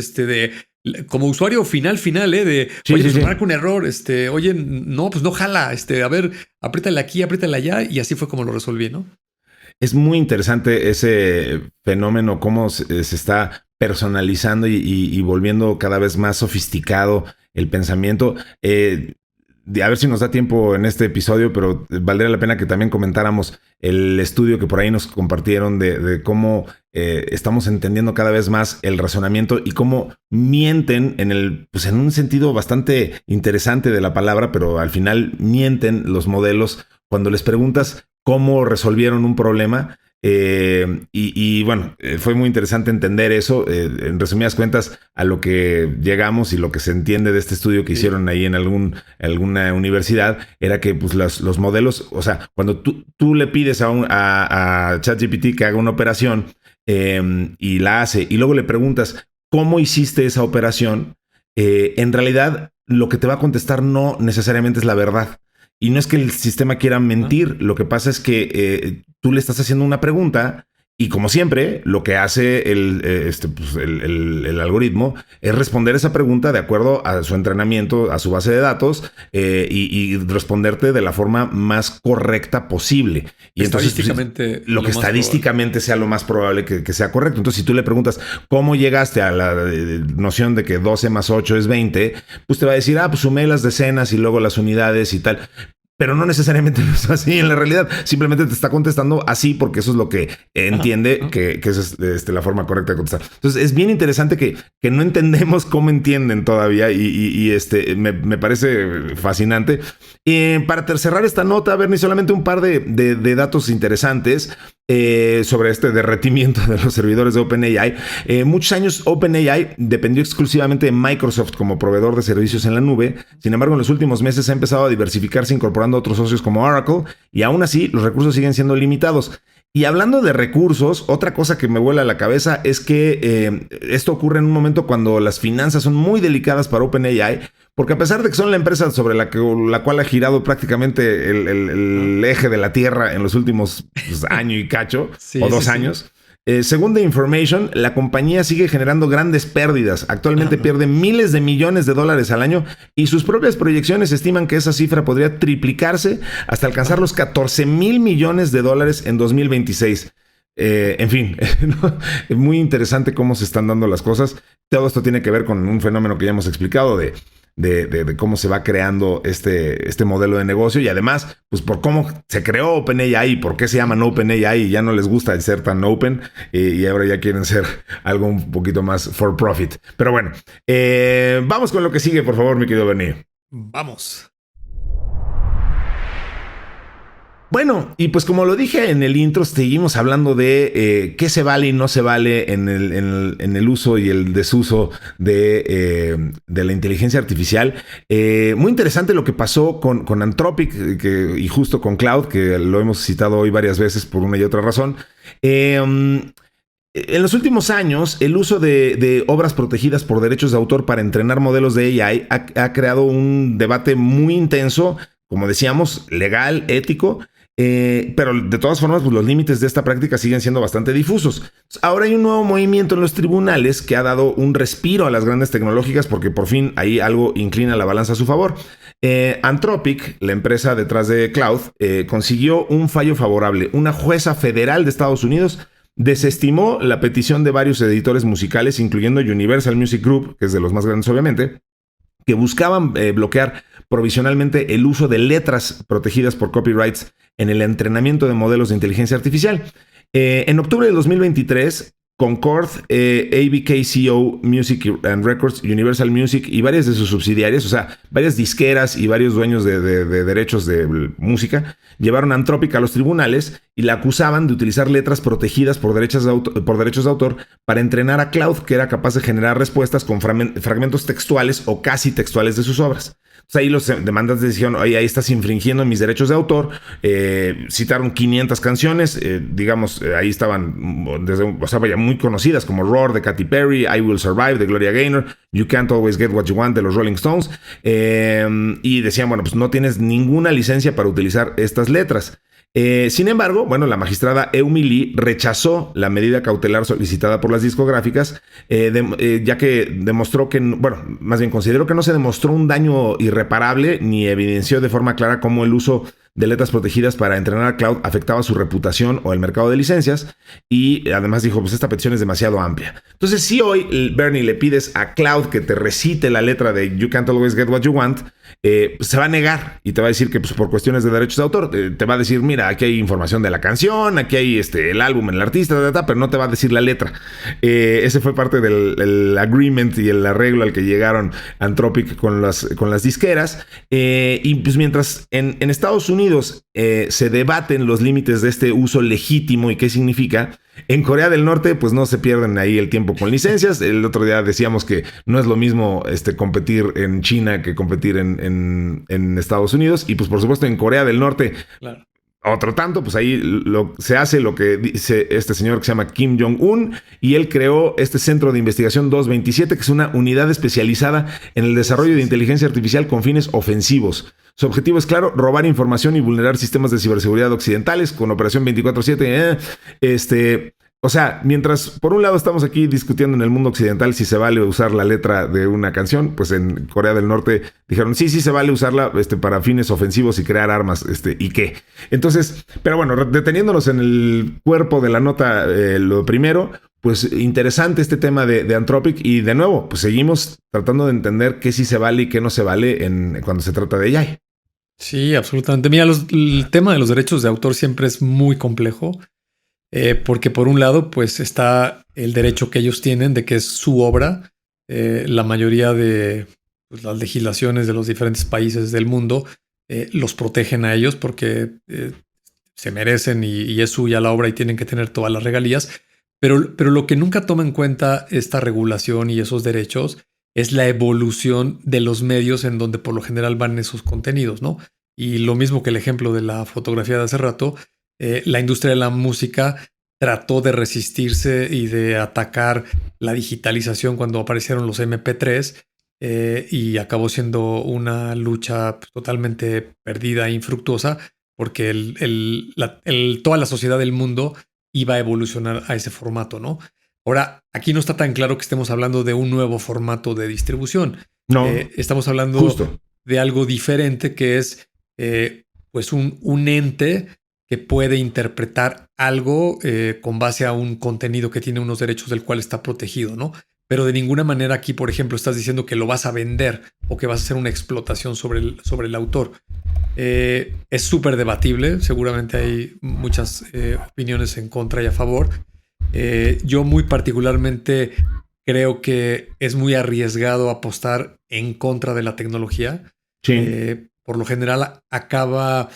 como usuario final, oye, pues marca un error, oye, no, pues no jala, a ver, apriétale aquí, apriétale allá y así fue como lo resolví, ¿no? Es muy interesante ese fenómeno, cómo se está personalizando y volviendo cada vez más sofisticado el pensamiento. a ver si nos da tiempo en este episodio, pero valdría la pena que también comentáramos el estudio que por ahí nos compartieron de cómo estamos entendiendo cada vez más el razonamiento y cómo mienten pues en un sentido bastante interesante de la palabra, pero al final mienten los modelos cuando les preguntas cómo resolvieron un problema. Bueno, fue muy interesante entender eso. En resumidas cuentas, a lo que llegamos y lo que se entiende de este estudio que hicieron ahí en alguna universidad era que pues, los modelos, o sea, cuando tú le pides a ChatGPT que haga una operación y la hace, y luego le preguntas cómo hiciste esa operación, en realidad lo que te va a contestar no necesariamente es la verdad. Y no es que el sistema quiera mentir, lo que pasa es que tú le estás haciendo una pregunta y como siempre, lo que hace el algoritmo es responder esa pregunta de acuerdo a su entrenamiento, a su base de datos y responderte de la forma más correcta posible. Y estadísticamente, entonces, lo que estadísticamente sea lo más probable que sea correcto. Entonces, si tú le preguntas cómo llegaste a la noción de que 12 más 8 es 20, pues te va a decir, pues sumé las decenas y luego las unidades y tal. Pero no necesariamente es así en la realidad. Simplemente te está contestando así porque eso es lo que entiende que esa es la forma correcta de contestar. Entonces es bien interesante que no entendemos cómo entienden todavía y me parece fascinante. Para cerrar esta nota, Bernie, solamente un par de datos interesantes sobre este derretimiento de los servidores de OpenAI. Muchos años OpenAI dependió exclusivamente de Microsoft como proveedor de servicios en la nube. Sin embargo, en los últimos meses ha empezado a diversificarse incorporando a otros socios como Oracle y aún así los recursos siguen siendo limitados. Y hablando de recursos, otra cosa que me vuela a la cabeza es que esto ocurre en un momento cuando las finanzas son muy delicadas para OpenAI, porque a pesar de que son la empresa sobre la cual ha girado prácticamente el eje de la Tierra en los últimos año y cacho, o 2 años, según The Information, la compañía sigue generando grandes pérdidas. Actualmente pierde miles de millones de dólares al año y sus propias proyecciones estiman que esa cifra podría triplicarse hasta alcanzar los 14,000 millones de dólares en 2026. En fin, es muy interesante cómo se están dando las cosas. Todo esto tiene que ver con un fenómeno que ya hemos explicado de cómo se va creando este modelo de negocio y además, pues por cómo se creó OpenAI y por qué se llaman OpenAI y ya no les gusta el ser tan open y ahora ya quieren ser algo un poquito más for profit. Pero bueno, vamos con lo que sigue, por favor, mi querido Bernie. Vamos. Bueno, y pues como lo dije en el intro, seguimos hablando de qué se vale y no se vale en el uso y el desuso de la inteligencia artificial. Muy interesante lo que pasó con Anthropic y justo con Claude, que lo hemos citado hoy varias veces por una y otra razón. En los últimos años, el uso de obras protegidas por derechos de autor para entrenar modelos de AI ha creado un debate muy intenso, como decíamos, legal, ético. Pero de todas formas, pues los límites de esta práctica siguen siendo bastante difusos. Ahora hay un nuevo movimiento en los tribunales que ha dado un respiro a las grandes tecnológicas porque por fin ahí algo inclina la balanza a su favor. Anthropic, la empresa detrás de Claude, consiguió un fallo favorable. Una jueza federal de Estados Unidos desestimó la petición de varios editores musicales, incluyendo Universal Music Group, que es de los más grandes obviamente, que buscaban bloquear provisionalmente el uso de letras protegidas por copyrights en el entrenamiento de modelos de inteligencia artificial. En octubre de 2023, Concord, ABKCO Music and Records, Universal Music y varias de sus subsidiarias, o sea, varias disqueras y varios dueños de derechos de música, llevaron a Anthropic a los tribunales y la acusaban de utilizar letras protegidas por derechos de autor para entrenar a Claude, que era capaz de generar respuestas con fragmentos textuales o casi textuales de sus obras. Entonces ahí los demandantes decían, oye, ahí estás infringiendo mis derechos de autor. Citaron 500 canciones, ahí estaban muy conocidas como Roar de Katy Perry, I Will Survive de Gloria Gaynor, You Can't Always Get What You Want de los Rolling Stones. Y decían, bueno, pues no tienes ninguna licencia para utilizar estas letras. Sin embargo, la magistrada Eumi Lee rechazó la medida cautelar solicitada por las discográficas, ya que demostró que, más bien consideró que no se demostró un daño irreparable ni evidenció de forma clara cómo el uso de letras protegidas para entrenar a Claude afectaba su reputación o el mercado de licencias, y además dijo, pues esta petición es demasiado amplia. Entonces, si hoy, Bernie, le pides a Claude que te recite la letra de You Can't Always Get What You Want, se va a negar y te va a decir que pues, por cuestiones de derechos de autor, te va a decir, mira, aquí hay información de la canción, aquí hay el álbum, el artista, pero no te va a decir la letra. Ese fue parte del agreement y el arreglo al que llegaron Anthropic con las disqueras. Y pues mientras en Estados Unidos se debaten los límites de este uso legítimo y qué significa, en Corea del Norte pues no se pierden ahí el tiempo con licencias. El otro día decíamos que no es lo mismo competir en China que competir en Estados Unidos, y pues por supuesto en Corea del Norte, claro, otro tanto, pues ahí se hace lo que dice este señor que se llama Kim Jong-un, y él creó este Centro de Investigación 227, que es una unidad especializada en el desarrollo de inteligencia artificial con fines ofensivos. Su objetivo es, claro, robar información y vulnerar sistemas de ciberseguridad occidentales con operación 24/7. O sea, mientras por un lado estamos aquí discutiendo en el mundo occidental si se vale usar la letra de una canción, pues en Corea del Norte dijeron sí se vale usarla para fines ofensivos y crear armas, ¿y qué? Entonces, pero bueno, deteniéndonos en el cuerpo de la nota, lo primero, pues interesante este tema de Anthropic, y de nuevo, pues seguimos tratando de entender qué sí se vale y qué no se vale cuando se trata de AI. Sí, absolutamente. Mira, el tema de los derechos de autor siempre es muy complejo. Porque por un lado, pues está el derecho que ellos tienen de que es su obra. La mayoría de las legislaciones de los diferentes países del mundo los protegen a ellos porque se merecen y es suya la obra y tienen que tener todas las regalías. Pero lo que nunca toma en cuenta esta regulación y esos derechos es la evolución de los medios en donde por lo general van esos contenidos, ¿no? Y lo mismo que el ejemplo de la fotografía de hace rato, la industria de la música trató de resistirse y de atacar la digitalización cuando aparecieron los MP3 y acabó siendo una lucha totalmente perdida e infructuosa porque toda la sociedad del mundo iba a evolucionar a ese formato, ¿no? Ahora, aquí no está tan claro que estemos hablando de un nuevo formato de distribución. No, estamos hablando justo de algo diferente que es pues un ente que puede interpretar algo con base a un contenido que tiene unos derechos del cual está protegido, ¿no? Pero de ninguna manera aquí, por ejemplo, estás diciendo que lo vas a vender o que vas a hacer una explotación sobre el autor. Es súper debatible, seguramente hay muchas opiniones en contra y a favor. Yo muy particularmente creo que es muy arriesgado apostar en contra de la tecnología. Sí. Por lo general acaba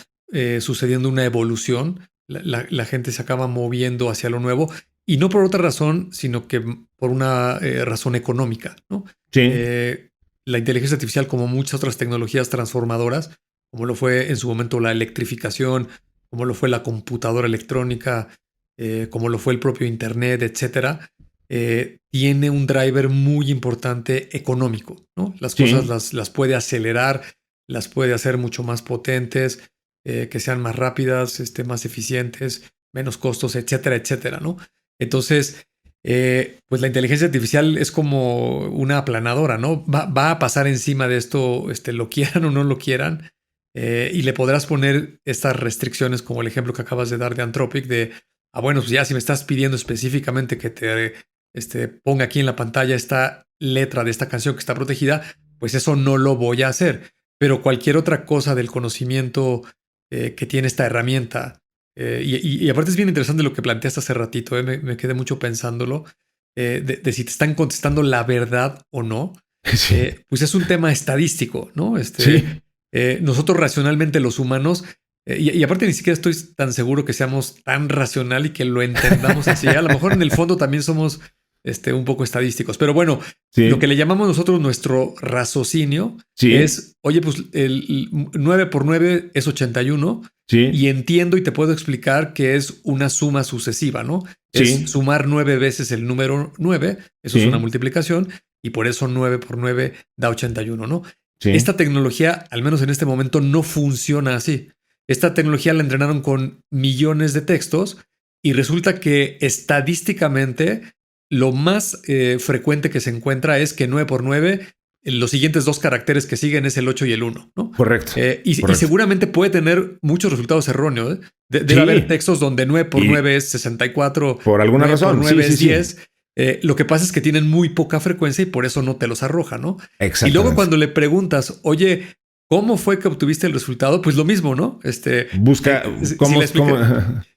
sucediendo una evolución, la gente se acaba moviendo hacia lo nuevo y no por otra razón, sino que por una razón económica, ¿no? Sí. La inteligencia artificial, como muchas otras tecnologías transformadoras, como lo fue en su momento la electrificación, como lo fue la computadora electrónica, como lo fue el propio Internet, etcétera, tiene un driver muy importante económico, ¿no? Las cosas las puede acelerar, las puede hacer mucho más potentes, que sean más rápidas, más eficientes, menos costos, etcétera, etcétera, ¿no? Entonces, pues la inteligencia artificial es como una aplanadora, ¿no? Va a pasar encima de esto, lo quieran o no lo quieran, y le podrás poner estas restricciones como el ejemplo que acabas de dar de Anthropic, de, bueno, pues ya si me estás pidiendo específicamente que te ponga aquí en la pantalla esta letra de esta canción que está protegida, pues eso no lo voy a hacer. Pero cualquier otra cosa del conocimiento que tiene esta herramienta, y aparte es bien interesante lo que planteaste hace ratito, me quedé mucho pensándolo, de si te están contestando la verdad o no, sí. Pues es un tema estadístico, ¿no? Sí. Nosotros racionalmente los humanos, y aparte ni siquiera estoy tan seguro que seamos tan racional y que lo entendamos así, a lo mejor en el fondo también somos un poco estadísticos, pero bueno, sí. Lo que le llamamos nosotros nuestro raciocinio, sí, es, oye, pues el 9 por 9 es 81, sí, y entiendo y te puedo explicar que es una suma sucesiva, ¿no? Sí. Es sumar 9 veces el número 9, eso sí. Es una multiplicación, y por eso 9 por 9 da 81, ¿no? Sí. Esta tecnología, al menos en este momento, no funciona así. Esta tecnología la entrenaron con millones de textos y resulta que estadísticamente lo más frecuente que se encuentra es que 9 por 9, los siguientes dos caracteres que siguen es el 8 y el 1, ¿no? Correcto. Y seguramente puede tener muchos resultados erróneos. Debe haber textos donde 9 por 9 es 64. Por alguna razón. 9 por 9 es 10. Lo que pasa es que tienen muy poca frecuencia y por eso no te los arroja, ¿no? Exacto. Y luego cuando le preguntas, oye, ¿Cómo fue que obtuviste el resultado? Pues lo mismo, ¿no? Busca cómo...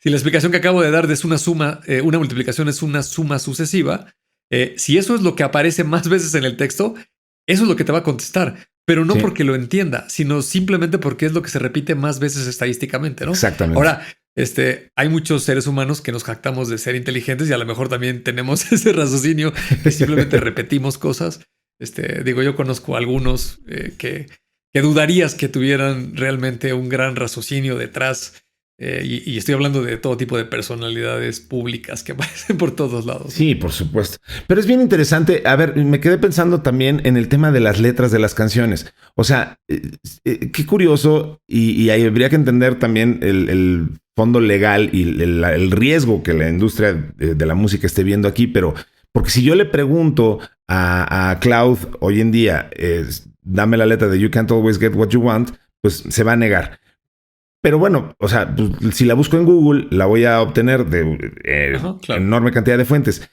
Si la explicación que acabo de dar es una suma, una multiplicación es una suma sucesiva, si eso es lo que aparece más veces en el texto, eso es lo que te va a contestar. Pero no porque lo entienda, sino simplemente porque es lo que se repite más veces estadísticamente, ¿no? Exactamente. Ahora, hay muchos seres humanos que nos jactamos de ser inteligentes y a lo mejor también tenemos ese raciocinio que simplemente repetimos cosas. Yo conozco algunos que dudarías que tuvieran realmente un gran raciocinio detrás. Y estoy hablando de todo tipo de personalidades públicas que aparecen por todos lados. Sí, por supuesto. Pero es bien interesante. A ver, me quedé pensando también en el tema de las letras de las canciones. O sea, qué curioso. Y ahí habría que entender también el fondo legal y el riesgo que la industria de la música esté viendo aquí. Pero porque si yo le pregunto a Cloud hoy en día, dame la letra de You Can't Always Get What You Want, pues se va a negar. Pero bueno, o sea, pues, si la busco en Google, la voy a obtener de enorme cantidad de fuentes.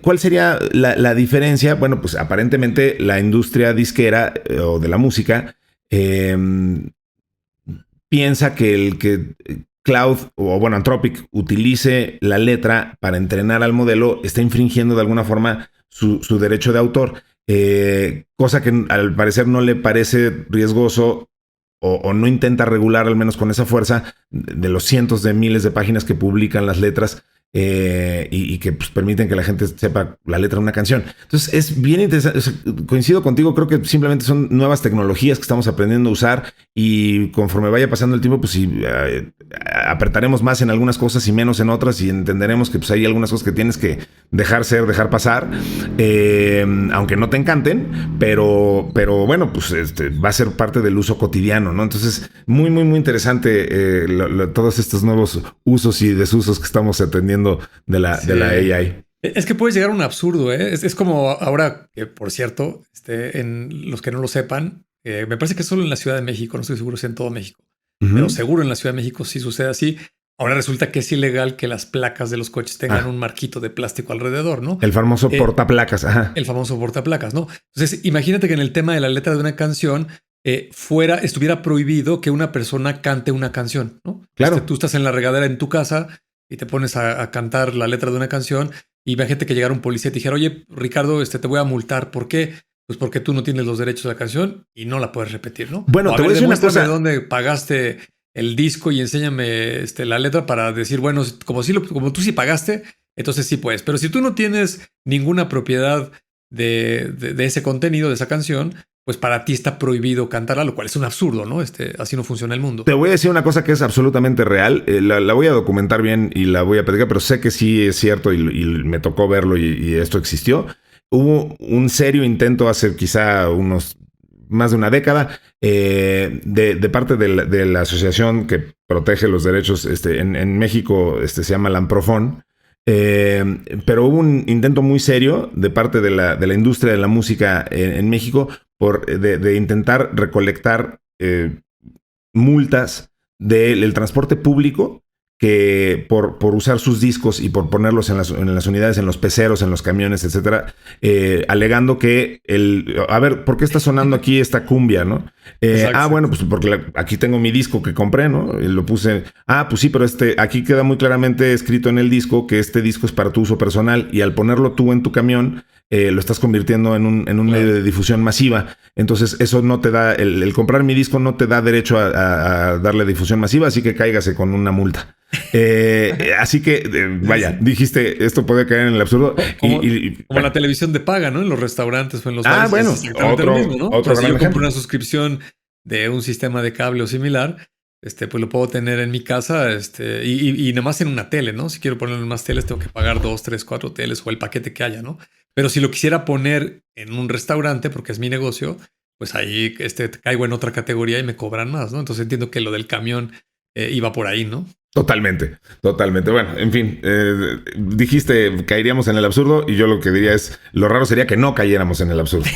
¿Cuál sería la diferencia? Bueno, pues aparentemente la industria disquera o de la música piensa que el que Cloud o bueno, Anthropic utilice la letra para entrenar al modelo está infringiendo de alguna forma su derecho de autor. Cosa que al parecer no le parece riesgoso o no intenta regular, al menos con esa fuerza, de los cientos de miles de páginas que publican las letras y que pues, permiten que la gente sepa la letra de una canción. Entonces es bien interesante. O sea, coincido contigo, creo que simplemente son nuevas tecnologías que estamos aprendiendo a usar y conforme vaya pasando el tiempo, pues sí, apretaremos más en algunas cosas y menos en otras y entenderemos que pues, hay algunas cosas que tienes que dejar pasar, aunque no te encanten, pero bueno, pues va a ser parte del uso cotidiano, ¿no? Entonces, muy, muy, muy interesante todos estos nuevos usos y desusos que estamos atendiendo de la AI. Es que puede llegar a un absurdo, ¿eh? Es como ahora, que por cierto, en los que no lo sepan, me parece que solo en la Ciudad de México, no estoy seguro si en todo México, pero seguro en la Ciudad de México sí sucede así. Ahora resulta que es ilegal que las placas de los coches tengan un marquito de plástico alrededor, ¿no? El famoso portaplacas. Ajá. El famoso portaplacas, ¿no? Entonces, imagínate que en el tema de la letra de una canción estuviera prohibido que una persona cante una canción, ¿no? Claro. Tú estás en la regadera en tu casa y te pones a cantar la letra de una canción y imagínate que llegara un policía y te dijera, oye, Ricardo, te voy a multar. ¿Por qué? Pues porque tú no tienes los derechos de la canción y no la puedes repetir, ¿no? Bueno, te voy a decir una cosa. ¿De dónde pagaste el disco y enséñame la letra para decir, bueno, como tú sí pagaste, entonces sí puedes. Pero si tú no tienes ninguna propiedad de ese contenido, de esa canción, pues para ti está prohibido cantarla, lo cual es un absurdo, ¿no? Así no funciona el mundo. Te voy a decir una cosa que es absolutamente real. La voy a documentar bien y la voy a platicar, pero sé que sí es cierto y me tocó verlo y esto existió. Hubo un serio intento hace quizá más de una década de parte de la asociación que protege los derechos en México, se llama Lamprofon. Pero hubo un intento muy serio de parte de la industria de la música en México de intentar recolectar multas del transporte público que por usar sus discos y por ponerlos en las unidades, en los peceros, en los camiones, etcétera, alegando que a ver, ¿por qué está sonando aquí esta cumbia, no? Bueno, pues porque aquí tengo mi disco que compré, ¿no? Y lo puse, pues sí, pero aquí queda muy claramente escrito en el disco que este disco es para tu uso personal y al ponerlo tú en tu camión, lo estás convirtiendo en un medio de difusión masiva. Entonces eso no te da, el comprar mi disco no te da derecho a darle difusión masiva, así que cáigase con una multa. Así que vaya, dijiste, esto puede caer en el absurdo. Como la televisión de paga, ¿no? En los restaurantes o en los bares. Bueno, otro, lo mismo, ¿no? otro si gran yo compro ejemplo. una suscripción de un sistema de cable o similar, pues lo puedo tener en mi casa, y nada más en una tele, ¿no? Si quiero ponerle más teles, tengo que pagar 2, 3, 4 teles o el paquete que haya, ¿no? Pero si lo quisiera poner en un restaurante, porque es mi negocio, pues ahí caigo en otra categoría y me cobran más, ¿no? Entonces entiendo que lo del camión iba por ahí, ¿no? Totalmente. Bueno, en fin, dijiste caeríamos en el absurdo y yo lo que diría es, lo raro sería que no cayéramos en el absurdo.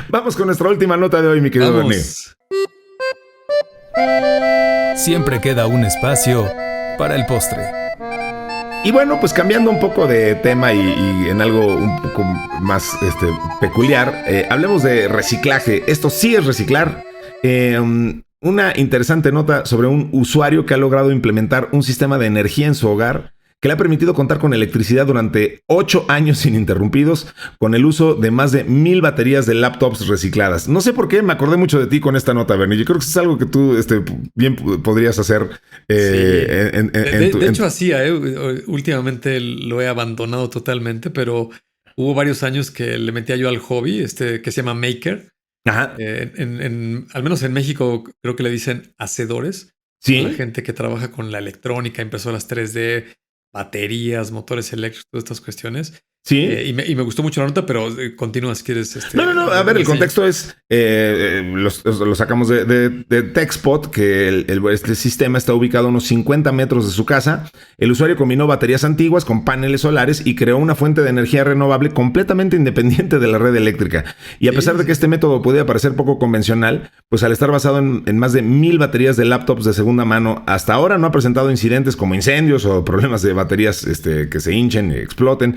Vamos con nuestra última nota de hoy, mi querido Bernie. Siempre queda un espacio para el postre. Y bueno, pues cambiando un poco de tema y en algo un poco más peculiar, hablemos de reciclaje. Esto sí es reciclar. Una interesante nota sobre un usuario que ha logrado implementar un sistema de energía en su hogar que le ha permitido contar con electricidad durante 8 años ininterrumpidos con el uso de más de 1000 baterías de laptops recicladas. No sé por qué me acordé mucho de ti con esta nota, Bernie. Yo creo que es algo que tú bien podrías hacer. De hecho, hacía. Últimamente lo he abandonado totalmente, pero hubo varios años que le metía yo al hobby que se llama Maker. Ajá. Al menos en México creo que le dicen hacedores. Sí. La gente que trabaja con la electrónica, impresoras 3D, baterías, motores eléctricos, todas estas cuestiones. Sí. Y me gustó mucho la nota, pero continúa si quieres. No. A ver, el contexto es, lo sacamos de TechSpot, que este sistema está ubicado a unos 50 metros de su casa. El usuario combinó baterías antiguas con paneles solares y creó una fuente de energía renovable completamente independiente de la red eléctrica. Y a pesar de que este método podía parecer poco convencional, pues al estar basado en más de 1000 baterías de laptops de segunda mano, hasta ahora no ha presentado incidentes como incendios o problemas de baterías que se hinchen y exploten.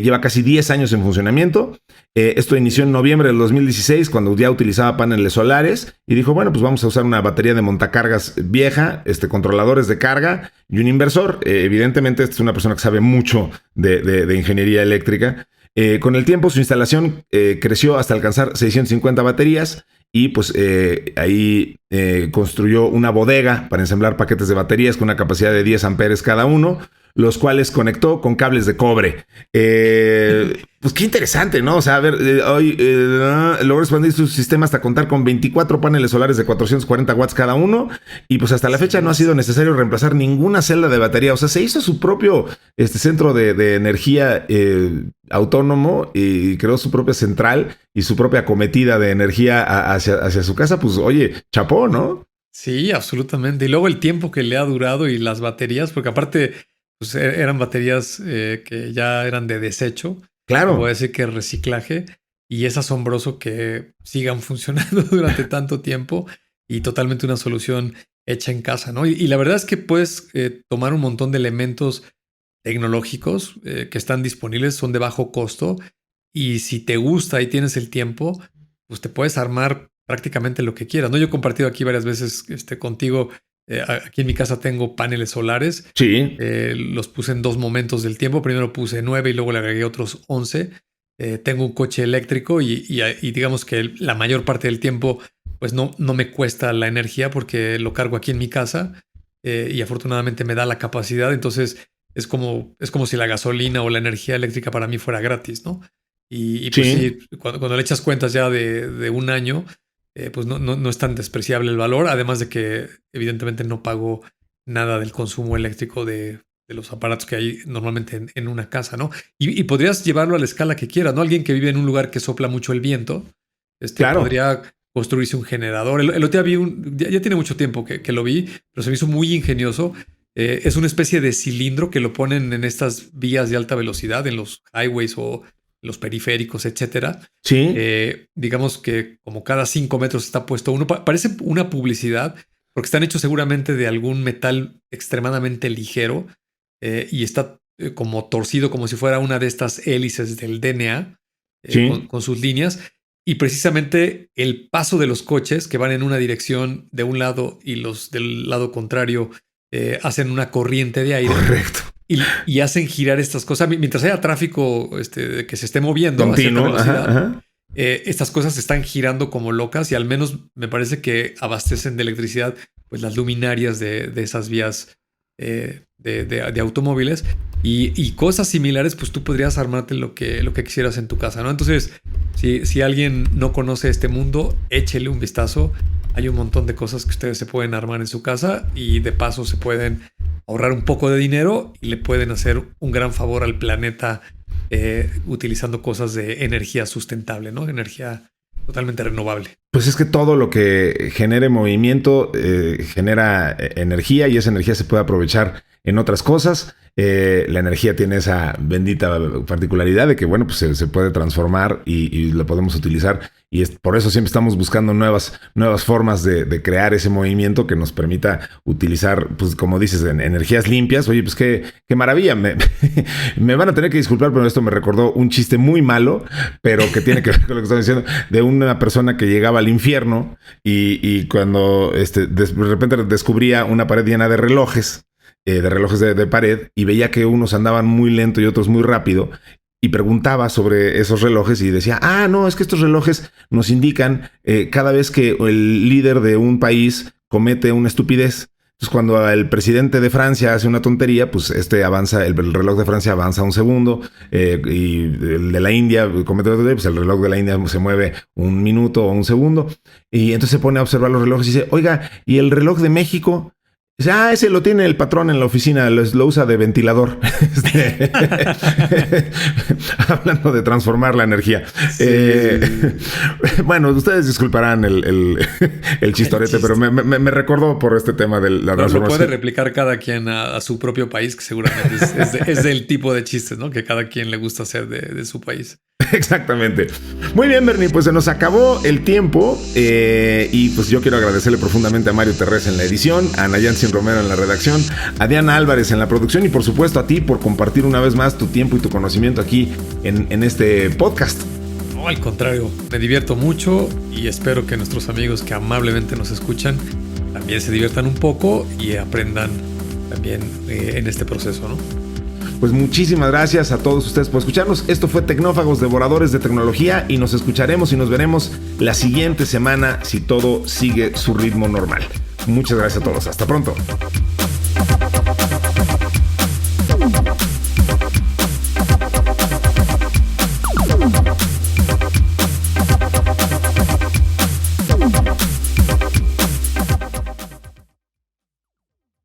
Lleva casi 10 años en funcionamiento. Esto inició en noviembre del 2016, cuando ya utilizaba paneles solares, y dijo, bueno, pues vamos a usar una batería de montacargas vieja, controladores de carga y un inversor. Evidentemente, esta es una persona que sabe mucho de ingeniería eléctrica. Con el tiempo, su instalación creció hasta alcanzar 650 baterías y pues ahí construyó una bodega para ensamblar paquetes de baterías con una capacidad de 10 amperes cada uno, los cuales conectó con cables de cobre. Pues qué interesante, ¿no? O sea, a ver, hoy logró expandir su sistema hasta contar con 24 paneles solares de 440 watts cada uno, y pues hasta la fecha no ha sido necesario reemplazar ninguna celda de batería. O sea, se hizo su propio centro de energía autónomo y creó su propia central y su propia cometida de energía hacia su casa. Pues oye, chapó, ¿no? Sí, absolutamente. Y luego el tiempo que le ha durado y las baterías, porque aparte pues eran baterías que ya eran de desecho. Claro. Voy a decir que reciclaje. Y es asombroso que sigan funcionando durante tanto tiempo y totalmente una solución hecha en casa, ¿no? Y la verdad es que puedes tomar un montón de elementos tecnológicos que están disponibles, son de bajo costo. Y si te gusta y tienes el tiempo, pues te puedes armar prácticamente lo que quieras, ¿no? Yo he compartido aquí varias veces contigo. Aquí en mi casa tengo paneles solares. Sí. Los puse en 2 momentos del tiempo. Primero puse 9 y luego le agregué otros 11. Tengo un coche eléctrico y digamos que la mayor parte del tiempo pues no me cuesta la energía porque lo cargo aquí en mi casa y afortunadamente me da la capacidad. Entonces es como si la gasolina o la energía eléctrica para mí fuera gratis, ¿no? Y pues sí, cuando le echas cuentas ya de un año, pues no es tan despreciable el valor, además de que evidentemente no pago nada del consumo eléctrico de los aparatos que hay normalmente en una casa, ¿no? Y podrías llevarlo a la escala que quieras, ¿no? Alguien que vive en un lugar que sopla mucho el viento, claro, podría construirse un generador. El otro día ya tiene mucho tiempo que lo vi, pero se me hizo muy ingenioso. Es una especie de cilindro que lo ponen en estas vías de alta velocidad, en los highways o los periféricos, etcétera. Sí. Digamos que como cada 5 metros está puesto uno. Parece una publicidad porque están hechos seguramente de algún metal extremadamente ligero y está como torcido como si fuera una de estas hélices del DNA con sus líneas. Y precisamente el paso de los coches que van en una dirección de un lado y los del lado contrario hacen una corriente de aire. Correcto. Y hacen girar estas cosas. Mientras haya tráfico que se esté moviendo continuo, a cierta velocidad, ajá. Estas cosas están girando como locas y al menos me parece que abastecen de electricidad pues las luminarias de esas vías de automóviles y cosas similares, pues tú podrías armarte lo que quisieras en tu casa, ¿no? Entonces, si alguien no conoce este mundo, échele un vistazo. Hay un montón de cosas que ustedes se pueden armar en su casa y de paso se pueden ahorrar un poco de dinero y le pueden hacer un gran favor al planeta utilizando cosas de energía sustentable, ¿no? Energía totalmente renovable. Pues es que todo lo que genere movimiento genera energía y esa energía se puede aprovechar en otras cosas. La energía tiene esa bendita particularidad de que, bueno, pues se puede transformar y lo podemos utilizar. Y por eso siempre estamos buscando nuevas formas de crear ese movimiento que nos permita utilizar, pues como dices, energías limpias. Oye, pues qué maravilla. Me van a tener que disculpar, pero esto me recordó un chiste muy malo, pero que tiene que ver con lo que estaba diciendo, de una persona que llegaba al infierno y cuando de repente descubría una pared llena de relojes, de pared, y veía que unos andaban muy lento y otros muy rápido, y preguntaba sobre esos relojes y decía, no, es que estos relojes nos indican cada vez que el líder de un país comete una estupidez. Entonces, cuando el presidente de Francia hace una tontería, pues avanza, el reloj de Francia avanza un segundo, y el de la India comete otra tontería, pues el reloj de la India se mueve un minuto o un segundo, y entonces se pone a observar los relojes y dice, oiga, ¿y el reloj de México? Dice, ese lo tiene el patrón en la oficina, lo usa de ventilador. Hablando de transformar la energía. Sí. Bueno, ustedes disculparán el chistorete, pero me recordó por este tema de la transformación. Lo puede replicar cada quien a su propio país, que seguramente es del tipo de chistes, ¿no? Que cada quien le gusta hacer de su país. Exactamente. Muy bien, Bernie, pues se nos acabó el tiempo, y pues yo quiero agradecerle profundamente a Mario Terrés en la edición, a Nayansin Romero en la redacción, a Diana Álvarez en la producción y por supuesto a ti por compartir una vez más tu tiempo y tu conocimiento aquí en este podcast. No, al contrario, me divierto mucho y espero que nuestros amigos que amablemente nos escuchan también se diviertan un poco y aprendan también en este proceso, ¿no? Pues muchísimas gracias a todos ustedes por escucharnos. Esto fue Tecnófagos, devoradores de tecnología, y nos escucharemos y nos veremos la siguiente semana si todo sigue su ritmo normal. Muchas gracias a todos. Hasta pronto.